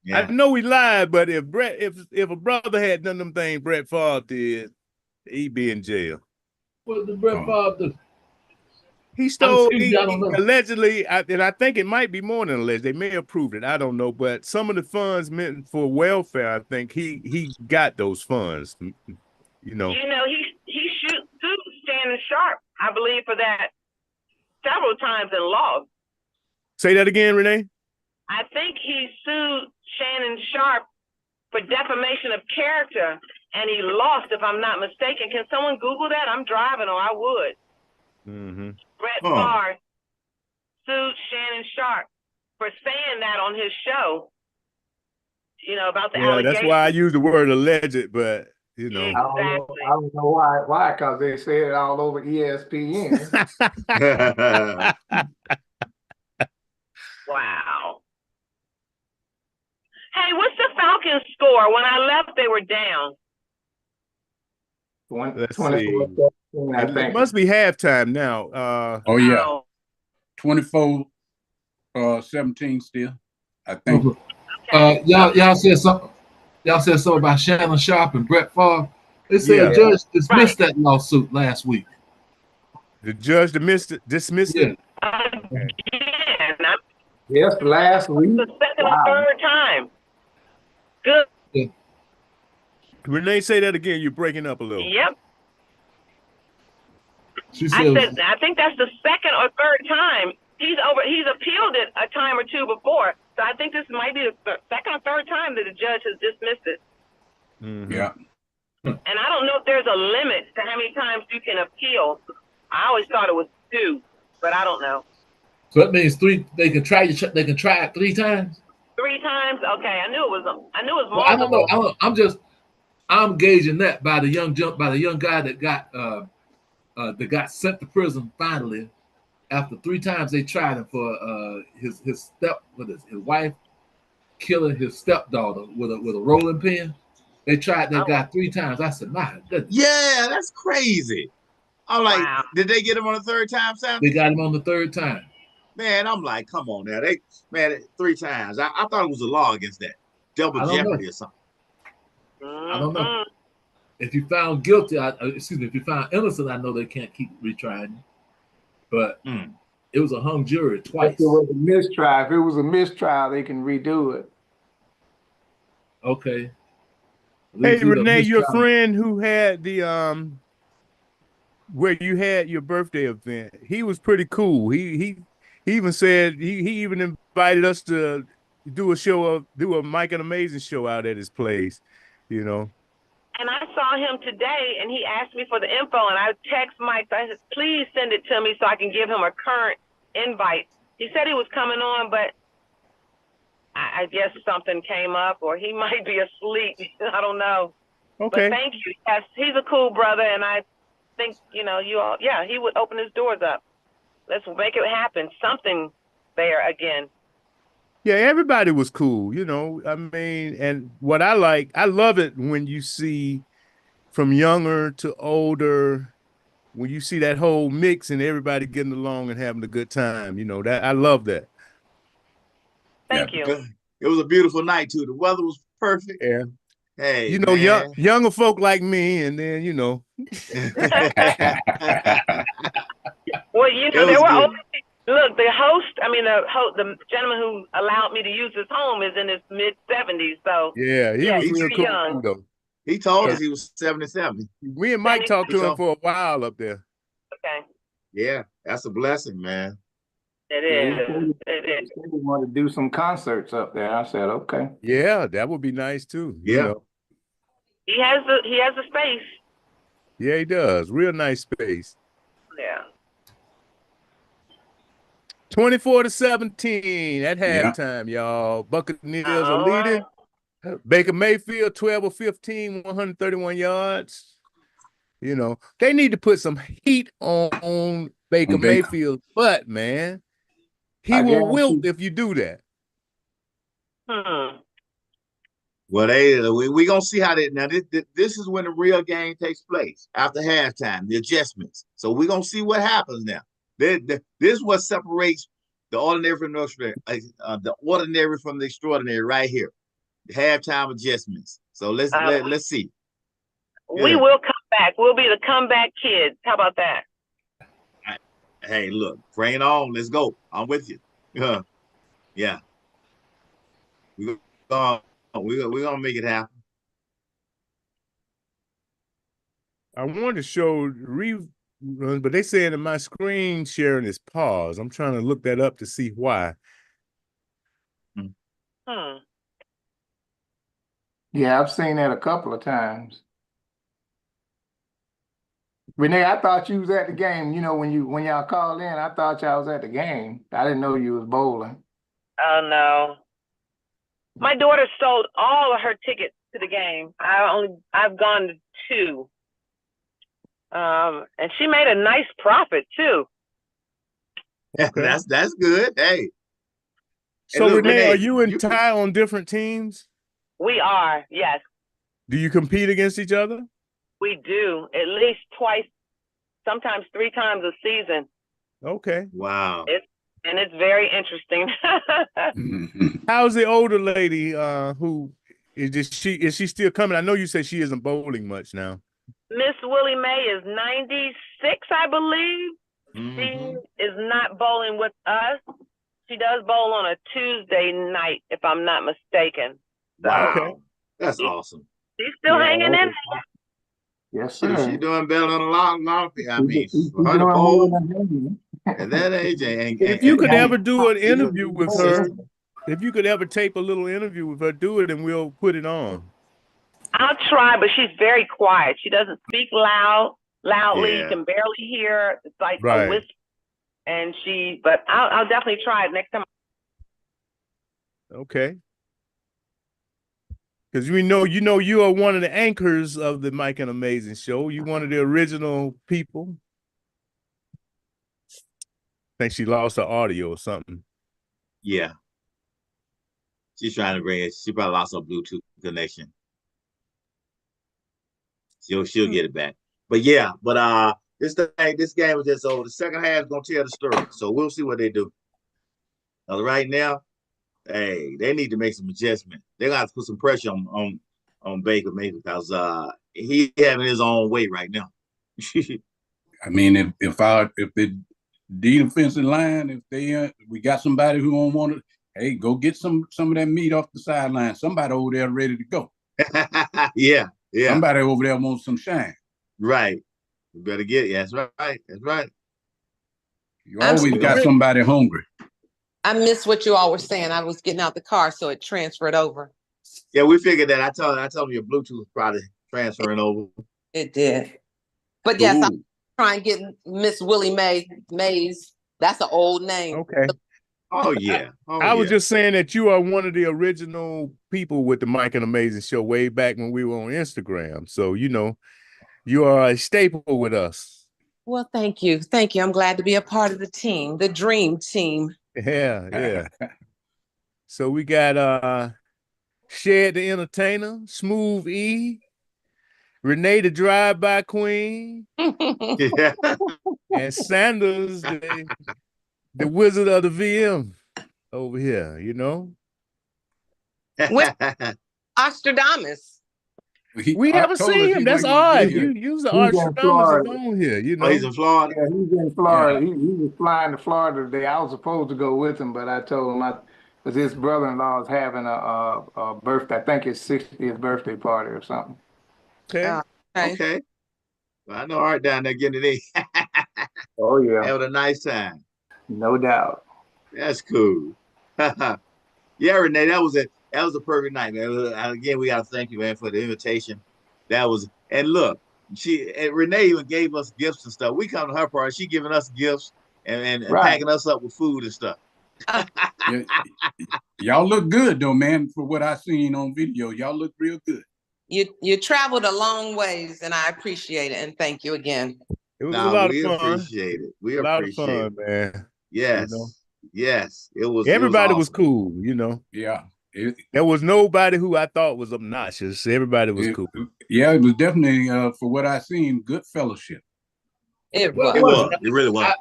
Speaker 2: Yeah. I know he lied, but if a brother had done them things Brett Favre did, he'd be in jail.
Speaker 6: What did Brett Favre do?
Speaker 2: He stole allegedly, and I think it might be more than alleged. They may have proved it. I don't know, but some of the funds meant for welfare, I think he got those funds. You know,
Speaker 9: he sued Shannon Sharp, I believe, for that several times and lost.
Speaker 2: Say that again, Renee.
Speaker 9: I think he sued Shannon Sharp for defamation of character, and he lost, if I'm not mistaken. Can someone Google that? I'm driving, or I would.
Speaker 2: Mm-hmm.
Speaker 9: Brett Favre sued Shannon Sharp for saying that on his show. You know, about the allegations.
Speaker 2: That's why I use the word alleged, but you know.
Speaker 9: Exactly.
Speaker 5: I don't know why, because they said it all over ESPN.
Speaker 9: Wow. Hey, what's the Falcons score? When I left, they were down.
Speaker 2: Let's see. It must be halftime now.
Speaker 1: 24-17 still, I think.
Speaker 6: Y'all said something. Y'all said something about Shannon Sharp and Brett Favre. They said a judge dismissed that lawsuit last week.
Speaker 2: The judge dismissed it?
Speaker 9: Again.
Speaker 5: Yes, last week.
Speaker 9: The second or third time. Good.
Speaker 6: Yeah.
Speaker 2: Renee, say that again. You're breaking up a little.
Speaker 9: Yep.
Speaker 6: I
Speaker 9: think that's the second or third time. He's appealed it a time or two before. So I think this might be the second or third time that the judge has dismissed it.
Speaker 2: Mm-hmm.
Speaker 1: Yeah.
Speaker 9: And I don't know if there's a limit to how many times you can appeal. I always thought it was 2, but I don't know.
Speaker 6: So that means 3. They can try it 3 times.
Speaker 9: 3 times? Okay, I knew it was multiple.
Speaker 6: Well, I don't know. I'm gauging that by the young guy that got sent to prison finally after 3 times they tried him for his wife killing his stepdaughter with a rolling pin. They tried that guy 3 times. I said, my goodness.
Speaker 3: Yeah, that's crazy. I'm like, wow. Did they get him on the 3rd time, Sam?
Speaker 6: They got him on the 3rd time.
Speaker 3: Man, I'm like, come on now. 3 times. I thought it was a law against that. Double jeopardy or something.
Speaker 6: I don't know. If you found guilty, if you found innocent, I know they can't keep retrying you. But it was a hung jury twice.
Speaker 5: If it was a mistrial, if it was a mistrial, they can redo it.
Speaker 6: Okay.
Speaker 2: Hey, Renee, your friend who had the where you had your birthday event, he was pretty cool. He even said he even invited us to do a Mike and Amaysn show out at his place, you know.
Speaker 9: And I saw him today, and he asked me for the info, and I text Mike. I said, please send it to me so I can give him a current invite. He said he was coming on, but I guess something came up, or he might be asleep. I don't know.
Speaker 2: Okay.
Speaker 9: But thank you. Yes, he's a cool brother, and I think, he would open his doors up. Let's make it happen. Something there again.
Speaker 2: Yeah, everybody was cool, you know. I mean, and what I love it when you see from younger to older, when you see that whole mix and everybody getting along and having a good time, you know, that I love that.
Speaker 9: Thank you.
Speaker 3: It was a beautiful night too. The weather was perfect.
Speaker 2: Yeah.
Speaker 3: Hey,
Speaker 2: you know, younger folk like me, and then you know.
Speaker 9: Well, you know, there were only, look, the gentleman who allowed me to use his home is in his mid-70s. So
Speaker 2: yeah, he was real cool
Speaker 9: young.
Speaker 2: though.
Speaker 3: He told us he was 77.
Speaker 2: We and Mike talked to him for a while up there.
Speaker 9: Okay.
Speaker 3: Yeah, that's a blessing, man.
Speaker 9: It is. It is.
Speaker 5: We want to do some concerts up there. I said, okay.
Speaker 2: Yeah, that would be nice too.
Speaker 3: Yeah.
Speaker 2: You know.
Speaker 9: He has the space.
Speaker 2: Yeah, he does. Real nice space.
Speaker 9: Yeah.
Speaker 2: 24-17 at halftime, y'all. Buccaneers are leading. Baker Mayfield, 12 of 15, 131 yards. You know, they need to put some heat on Baker Mayfield's butt, man. He will wilt if you do that.
Speaker 3: Well, we gonna see how that now. This is when the real game takes place after halftime, the adjustments. So we're gonna see what happens now. This is what separates the ordinary from the ordinary from the extraordinary right here. The halftime adjustments. So let's see.
Speaker 9: We will come back. We'll be the comeback kids. How about that?
Speaker 3: Hey, look, bring it on. Let's go. I'm with you. Yeah. We're gonna make it happen.
Speaker 2: I wanted to show reruns, but they saying that my screen sharing is paused. I'm trying to look that up to see why.
Speaker 5: Yeah, I've seen that a couple of times. Renee, I thought you was at the game. You know, when y'all called in, I thought y'all was at the game. I didn't know you was bowling.
Speaker 9: Oh no. My daughter sold all of her tickets to the game. I've gone to 2. And she made a nice profit too.
Speaker 3: Okay. That's good. Hey.
Speaker 2: So look, Renee, are you and Ty on different teams?
Speaker 9: We are, yes.
Speaker 2: Do you compete against each other?
Speaker 9: We do, at least twice, sometimes 3 times a season.
Speaker 2: Okay.
Speaker 3: Wow.
Speaker 9: It's very interesting.
Speaker 2: How's the older lady who is she still coming? I know you said she isn't bowling much now.
Speaker 9: Miss Willie Mae is 96, I believe. She is not bowling with us. She does bowl on a Tuesday night, if I'm not mistaken. So
Speaker 3: wow. That's awesome.
Speaker 9: She's still hanging in.
Speaker 5: Yes, sir.
Speaker 3: She's doing better than a lot of people. I mean, for her to bowl at that age.
Speaker 2: If you could ever do an interview with her, if you could ever tape a little interview with her, do it and we'll put it on.
Speaker 9: I'll try, but she's very quiet. She doesn't speak loudly. Yeah. You can barely hear. It's like a whisper. But I'll definitely try it next time.
Speaker 2: Okay. Because you are one of the anchors of the Mike and Amaysn show. You're one of the original people. I think she lost her audio or something.
Speaker 3: Yeah. She's trying to bring it. She probably lost her Bluetooth connection. She'll get it back. But yeah, this game was just over. The second half is gonna tell the story. So we'll see what they do. Right now, hey, they need to make some adjustments. They got to put some pressure on Baker maybe because he having his own way right now.
Speaker 1: I mean, if the defensive line, we got somebody who don't want to, hey, go get some of that meat off the sideline. Somebody over there ready to go.
Speaker 3: Yeah.
Speaker 1: Somebody over there wants some shine.
Speaker 3: Right. You better get it. That's right. That's right.
Speaker 1: You always got somebody hungry.
Speaker 10: I missed what you all were saying. I was getting out the car, so it transferred over.
Speaker 3: Yeah, we figured that. I told him your Bluetooth was probably transferring over.
Speaker 10: It did. But yes, I'm trying to get Miss Willie Mays. That's an old name.
Speaker 2: Okay.
Speaker 3: Oh, yeah.
Speaker 2: I was just saying that you are one of the original people with the Mike and Amaysn show way back when we were on Instagram. So, you are a staple with us.
Speaker 10: Well, thank you. Thank you. I'm glad to be a part of the team, the dream team.
Speaker 2: Yeah. So we got Shed the Entertainer, Smooth E, Renee the Drive-By Queen, and Sanders the Wizard of the VM over here,
Speaker 10: Ostradamus.
Speaker 2: We haven't seen him. That's odd. Use the Ostradamus on here,
Speaker 3: Oh, he's in Florida?
Speaker 5: Yeah, he's in Florida. Yeah. He was flying to Florida today. I was supposed to go with him, but I told him because his brother-in-law is having a birthday. I think his 60th birthday party or something.
Speaker 3: Okay. Well, I know Art down there getting it in.
Speaker 5: Oh, yeah.
Speaker 3: Having a nice time.
Speaker 5: No doubt.
Speaker 3: That's cool. Yeah, Renee, that was a perfect night, man. Again, we got to thank you, man, for the invitation. And look, Renee even gave us gifts and stuff. We come to her party, she giving us gifts and packing us up with food and stuff.
Speaker 1: Y'all look good though, man. For what I seen on video, y'all look real good.
Speaker 10: You traveled a long ways, and I appreciate it, and thank you again.
Speaker 2: It was a lot of fun.
Speaker 3: Appreciate it. We appreciate it,
Speaker 2: man.
Speaker 3: Yes, you know? Yes, it was.
Speaker 2: Everybody
Speaker 3: was awesome.
Speaker 2: cool, you know.
Speaker 1: Yeah,
Speaker 2: there was nobody who I thought was obnoxious. Everybody was cool.
Speaker 1: Yeah, it was definitely for what I seen, good fellowship.
Speaker 10: It
Speaker 3: really was.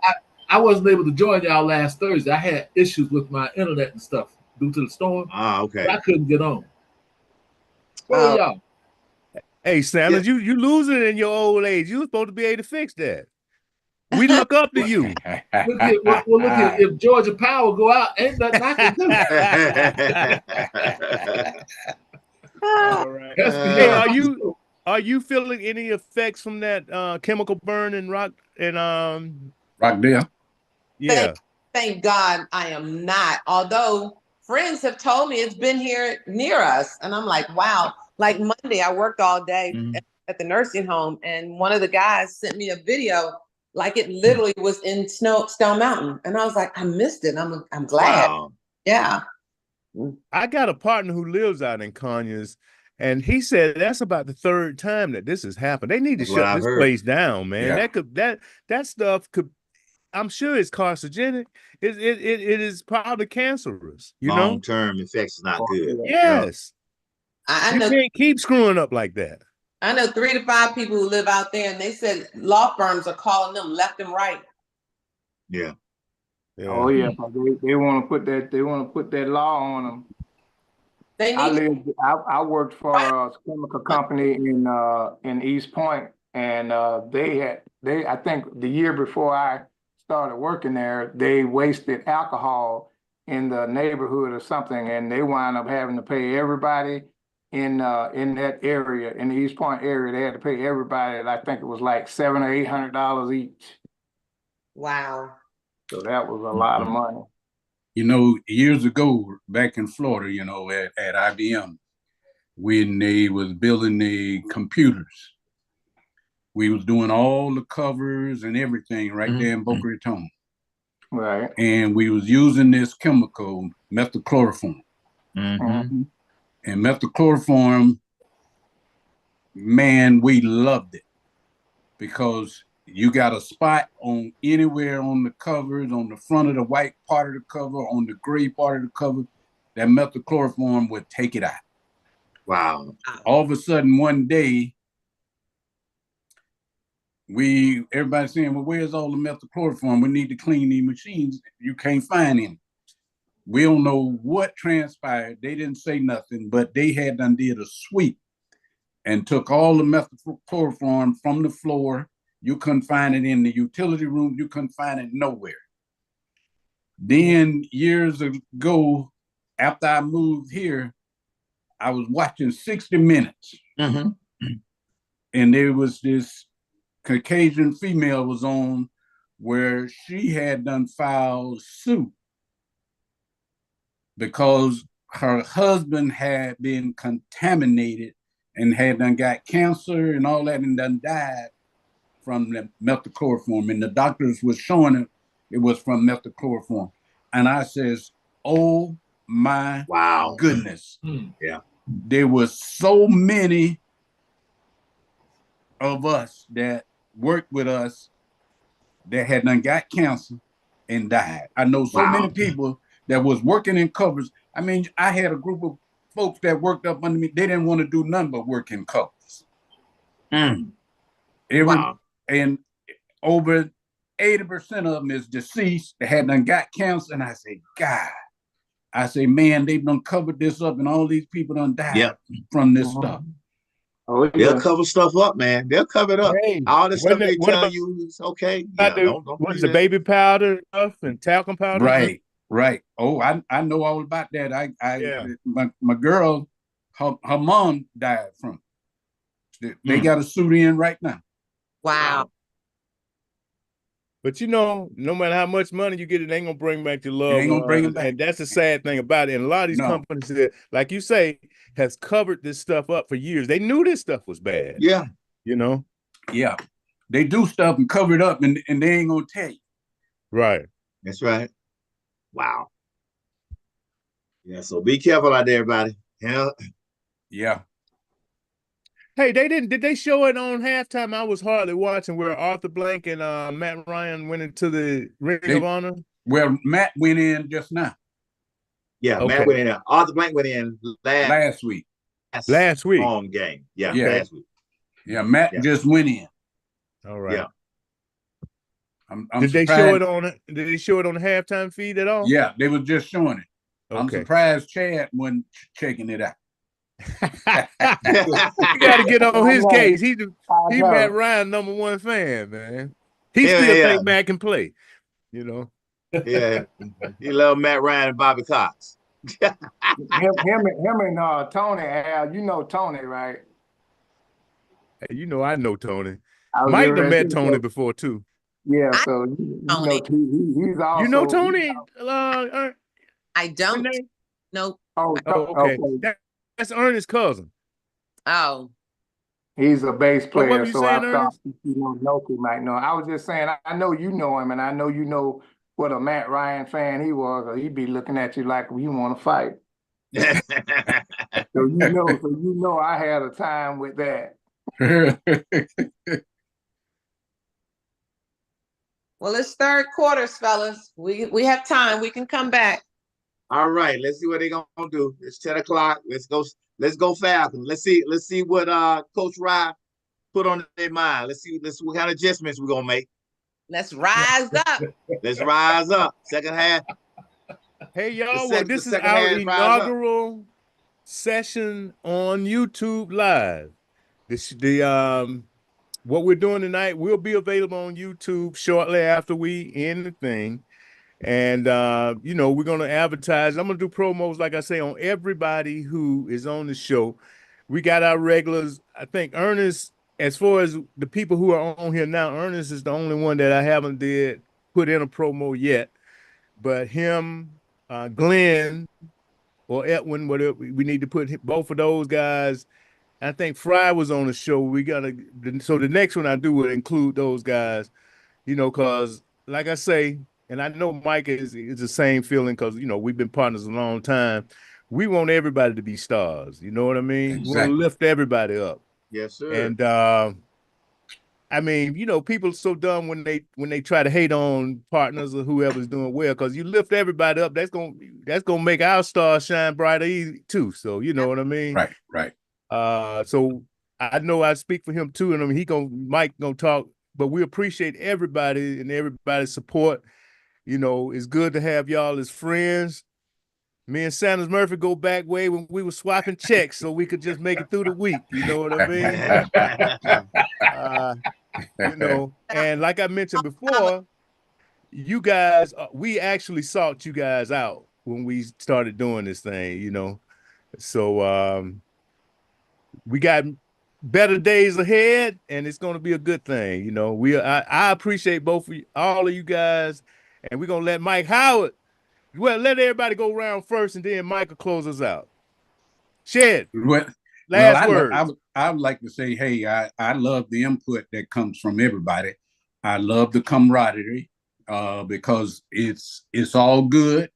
Speaker 6: I wasn't able to join y'all last Thursday. I had issues with my internet and stuff due to the storm.
Speaker 3: Okay.
Speaker 6: I couldn't get on. Where were y'all?
Speaker 2: Hey, Sanders, you losing in your old age. You were supposed to be able to fix that. We look up to you.
Speaker 6: Look at if Georgia Power go out, ain't nothing I can do.
Speaker 2: All right. Hey, are you feeling any effects from that chemical burn in
Speaker 1: Rockdale?
Speaker 2: Yeah.
Speaker 10: Thank God I am not. Although friends have told me it's been here near us, and I'm like, wow. Like Monday, I worked all day at the nursing home, and one of the guys sent me a video, like it literally was in Stone Mountain, and I was like, I missed it. I'm glad.
Speaker 3: Wow.
Speaker 10: Yeah.
Speaker 2: I got a partner who lives out in Conyers, and he said that's about the third time that this has happened. They need to shut this place down, man.
Speaker 1: Yeah.
Speaker 2: That stuff could. I'm sure it's carcinogenic. It is probably cancerous. You know,
Speaker 3: long-term effects is not good.
Speaker 2: Yes.
Speaker 10: I
Speaker 2: you
Speaker 10: know,
Speaker 2: can't keep screwing up like that.
Speaker 10: I know 3 to 5 people who live out there, and they said law firms are calling them left and right.
Speaker 3: Yeah.
Speaker 5: Oh yeah, they want to put that. They want to put that law on them. I worked for a chemical company in East Point, and I think the year before I started working there, they wasted alcohol in the neighborhood or something, and they wound up having to pay everybody in that area, in the East Point area. They had to pay everybody, and I think it was like $700 or $800 each.
Speaker 10: Wow.
Speaker 5: So that was a lot of money.
Speaker 1: You know, years ago, back in Florida, you know, at IBM, when they was building the computers, we was doing all the covers and everything right there in Boca Raton.
Speaker 5: Right.
Speaker 1: And we was using this chemical, methylchloroform. And methylchloroform, man, we loved it because you got a spot on anywhere on the covers, on the front of the white part of the cover, on the gray part of the cover, that methylchloroform would take it out.
Speaker 3: Wow.
Speaker 1: All of a sudden, one day, everybody's saying, well, where's all the methylchloroform? We need to clean these machines. You can't find any. We don't know what transpired. They didn't say nothing, but they had done did a sweep and took all the methylchloroform from the floor. You couldn't find it in the utility room. You couldn't find it nowhere. Then years ago, after I moved here, I was watching 60 Minutes. And there was this Caucasian female was on where she had done filed suit because her husband had been contaminated and had done got cancer and all that and done died from the methylchloroform. And the doctors was showing it was from methylchloroform. And I says, oh my goodness.
Speaker 3: Yeah.
Speaker 1: There was so many of us that worked with us that had done got cancer and died. I know so many people that was working in covers. I mean, I had a group of folks that worked up under me. They didn't want to do nothing but work in covers. And over 80% of them is deceased. They had done got cancer. And I say, God, I say, man, they've done covered this up and all these people done died from this stuff.
Speaker 5: Oh,
Speaker 3: they'll cover stuff up, man. They'll cover it up.
Speaker 2: Hey,
Speaker 3: all the stuff they tell you is okay. Yeah,
Speaker 2: what is the baby powder stuff and talcum powder?
Speaker 1: Right. Oh, I know all about that. My girl, her mom died from it. They got a suit in right now.
Speaker 10: Wow.
Speaker 2: But you know, no matter how much money you get, it ain't gonna bring back your love.
Speaker 1: It ain't gonna bring it back.
Speaker 2: And that's the sad thing about it. And a lot of these companies that, like you say, has covered this stuff up for years. They knew this stuff was bad.
Speaker 3: Yeah.
Speaker 2: You know?
Speaker 1: Yeah. They do stuff and cover it up and they ain't gonna tell you.
Speaker 2: Right.
Speaker 3: That's right. Wow. Yeah, so be careful out there, everybody.
Speaker 1: Yeah.
Speaker 2: Hey, they didn't. Did they show it on halftime? I was hardly watching where Arthur Blank and Matt Ryan went into the Ring of Honor.
Speaker 1: Well, Matt went in just now.
Speaker 3: Yeah, okay. Matt went in. Arthur Blank went in
Speaker 1: last week.
Speaker 2: Last week.
Speaker 3: Home game. Yeah, last week.
Speaker 1: Yeah, Matt just went in.
Speaker 2: All right.
Speaker 3: Yeah.
Speaker 1: I'm
Speaker 2: did they show it on? Did they show it on the halftime feed at all?
Speaker 1: Yeah, they were just showing it.
Speaker 2: Okay.
Speaker 1: I'm surprised Chad wasn't checking it out.
Speaker 2: You got to get on his case. He Matt Ryan #1 fan, man. He still think Matt can play. You know.
Speaker 3: Yeah, he love Matt Ryan and Bobby Cox.
Speaker 5: him and Tony. Al, you know Tony, right?
Speaker 2: Hey, you know I know Tony. Mike done met Tony before too.
Speaker 5: Yeah, so you know he's also.
Speaker 2: You know Tony?
Speaker 10: I don't. No.
Speaker 5: Oh,
Speaker 2: okay. That's Ernest's cousin.
Speaker 10: Oh.
Speaker 5: He's a bass player,
Speaker 2: what were you
Speaker 5: so
Speaker 2: saying,
Speaker 5: I thought you might know. I was just saying, I know you know him, and I know you know what a Matt Ryan fan he was, or he'd be looking at you like you want to fight. So you know, I had a time with that.
Speaker 10: Well, it's third quarters, fellas. We have time. We can come back.
Speaker 3: All right, let's see what they're gonna do. It's 10 o'clock. Let's go Falcons. Let's see what Coach Rye put on their mind. Let's see what kind of adjustments we're gonna make.
Speaker 10: Let's rise up.
Speaker 3: Let's rise up. Second half.
Speaker 2: Hey y'all, well, this is our inaugural session on YouTube Live. What we're doing tonight will be available on YouTube shortly after we end the thing. And, we're going to advertise. I'm going to do promos, like I say, on everybody who is on the show. We got our regulars. I think Ernest, as far as the people who are on here now, Ernest is the only one that I haven't put in a promo yet. But him, Glenn, or Edwin, whatever, we need to put both of those guys. I think Fry was on the show. So the next one I do will include those guys, because like I say, and I know Mike is the same feeling because, we've been partners a long time. We want everybody to be stars. You know what I mean?
Speaker 1: Exactly.
Speaker 2: We want to lift everybody up.
Speaker 3: Yes, sir.
Speaker 2: And, people are so dumb when they try to hate on partners or whoever's doing well, because you lift everybody up. That's gonna make our stars shine brighter too. So you know what I mean?
Speaker 1: Right.
Speaker 2: So I know I speak for him too, and Mike gonna talk. But we appreciate everybody and everybody's support. It's good to have y'all as friends. Me and Sanders Murphy go back way when we were swapping checks so we could just make it through the week. You know what I mean? And like I mentioned before, you guys, we actually sought you guys out when we started doing this thing, So we got better days ahead, and it's going to be a good thing. I appreciate all of you guys, and we're going to let Mike Howard. Well, let everybody go around first, and then Mike will close us out. Shed. Last words.
Speaker 1: I would like to say, hey, I love the input that comes from everybody. I love the camaraderie because it's all good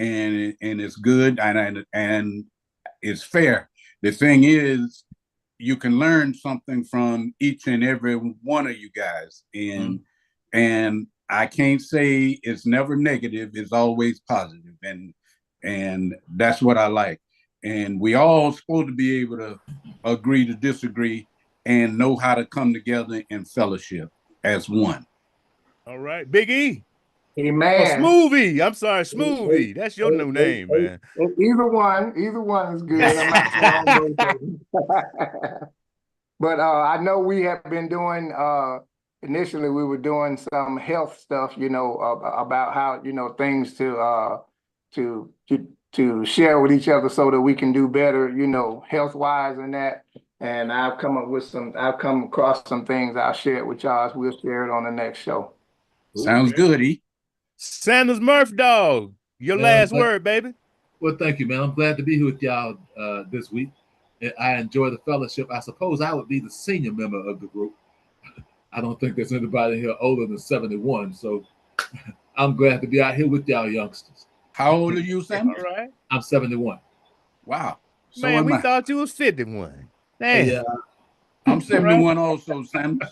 Speaker 1: and it's good and it's fair. The thing is, you can learn something from each and every one of you guys, and I can't say it's never negative. It's always positive, and that's what I like. And we all supposed to be able to agree to disagree and know how to come together in fellowship as one.
Speaker 2: All right, Big E.
Speaker 5: Amen.
Speaker 2: Smoothie. I'm sorry, Smoothie. That's your new name, man.
Speaker 5: Either one is good. I'm not But I know we have been doing. Initially, we were doing some health stuff, about how things to share with each other so that we can do better, health wise and that. And I've come across some things I'll share it with y'all. We'll share it on the next show.
Speaker 1: Sounds good, E.
Speaker 2: Sanders Murph dog. Your last word, baby.
Speaker 6: Well, thank you, man. I'm glad to be here with y'all this week. I enjoy the fellowship. I suppose I would be the senior member of the group. I don't think there's anybody here older than 71, so I'm glad to be out here with y'all youngsters.
Speaker 1: How old are you, Sam?
Speaker 2: All right.
Speaker 6: I'm 71.
Speaker 1: Wow.
Speaker 2: Man, we thought you was 51. Damn.
Speaker 6: Yeah,
Speaker 1: I'm 71 also, Sanders.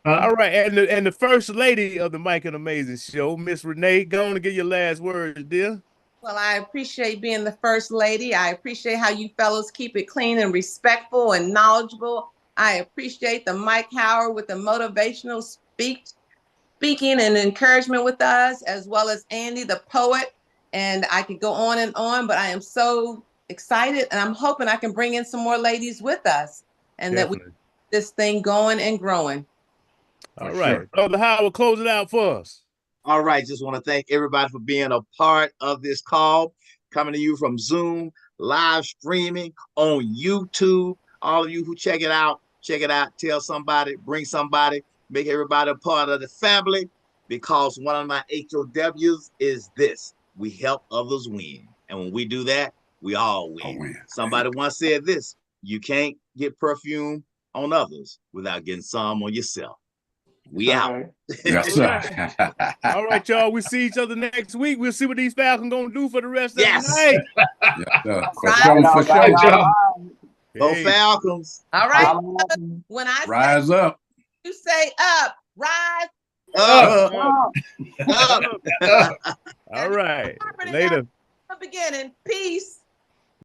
Speaker 2: All right, and the first lady of the Mike and Amaysn show, Miss Renee, go on and get your last words, dear.
Speaker 10: Well, I appreciate being the first lady. I appreciate how you fellows keep it clean and respectful and knowledgeable. I appreciate the Mike Howard with the motivational speaking and encouragement with us, as well as Andy, the poet. And I could go on, but I am so excited, and I'm hoping I can bring in some more ladies with us, and that we keep this thing going and growing.
Speaker 2: All right. Brother Howard, close it out for us.
Speaker 3: All right. Just want to thank everybody for being a part of this call. Coming to you from Zoom, live streaming on YouTube. All of you who check it out, tell somebody, bring somebody, make everybody a part of the family, because one of my HOWs is this: we help others win. And when we do that, we all win. Somebody once said this: you can't get perfume on others without getting some on yourself. We out.
Speaker 1: Yes, sir.
Speaker 2: All right, y'all. We'll see each other next week. We'll see what these Falcons gonna do for the rest of the night.
Speaker 1: For sure.
Speaker 3: Go Falcons.
Speaker 10: All right. When I
Speaker 1: rise up,
Speaker 10: you say up, rise
Speaker 3: up.
Speaker 2: All right. Later.
Speaker 10: Beginning. Peace.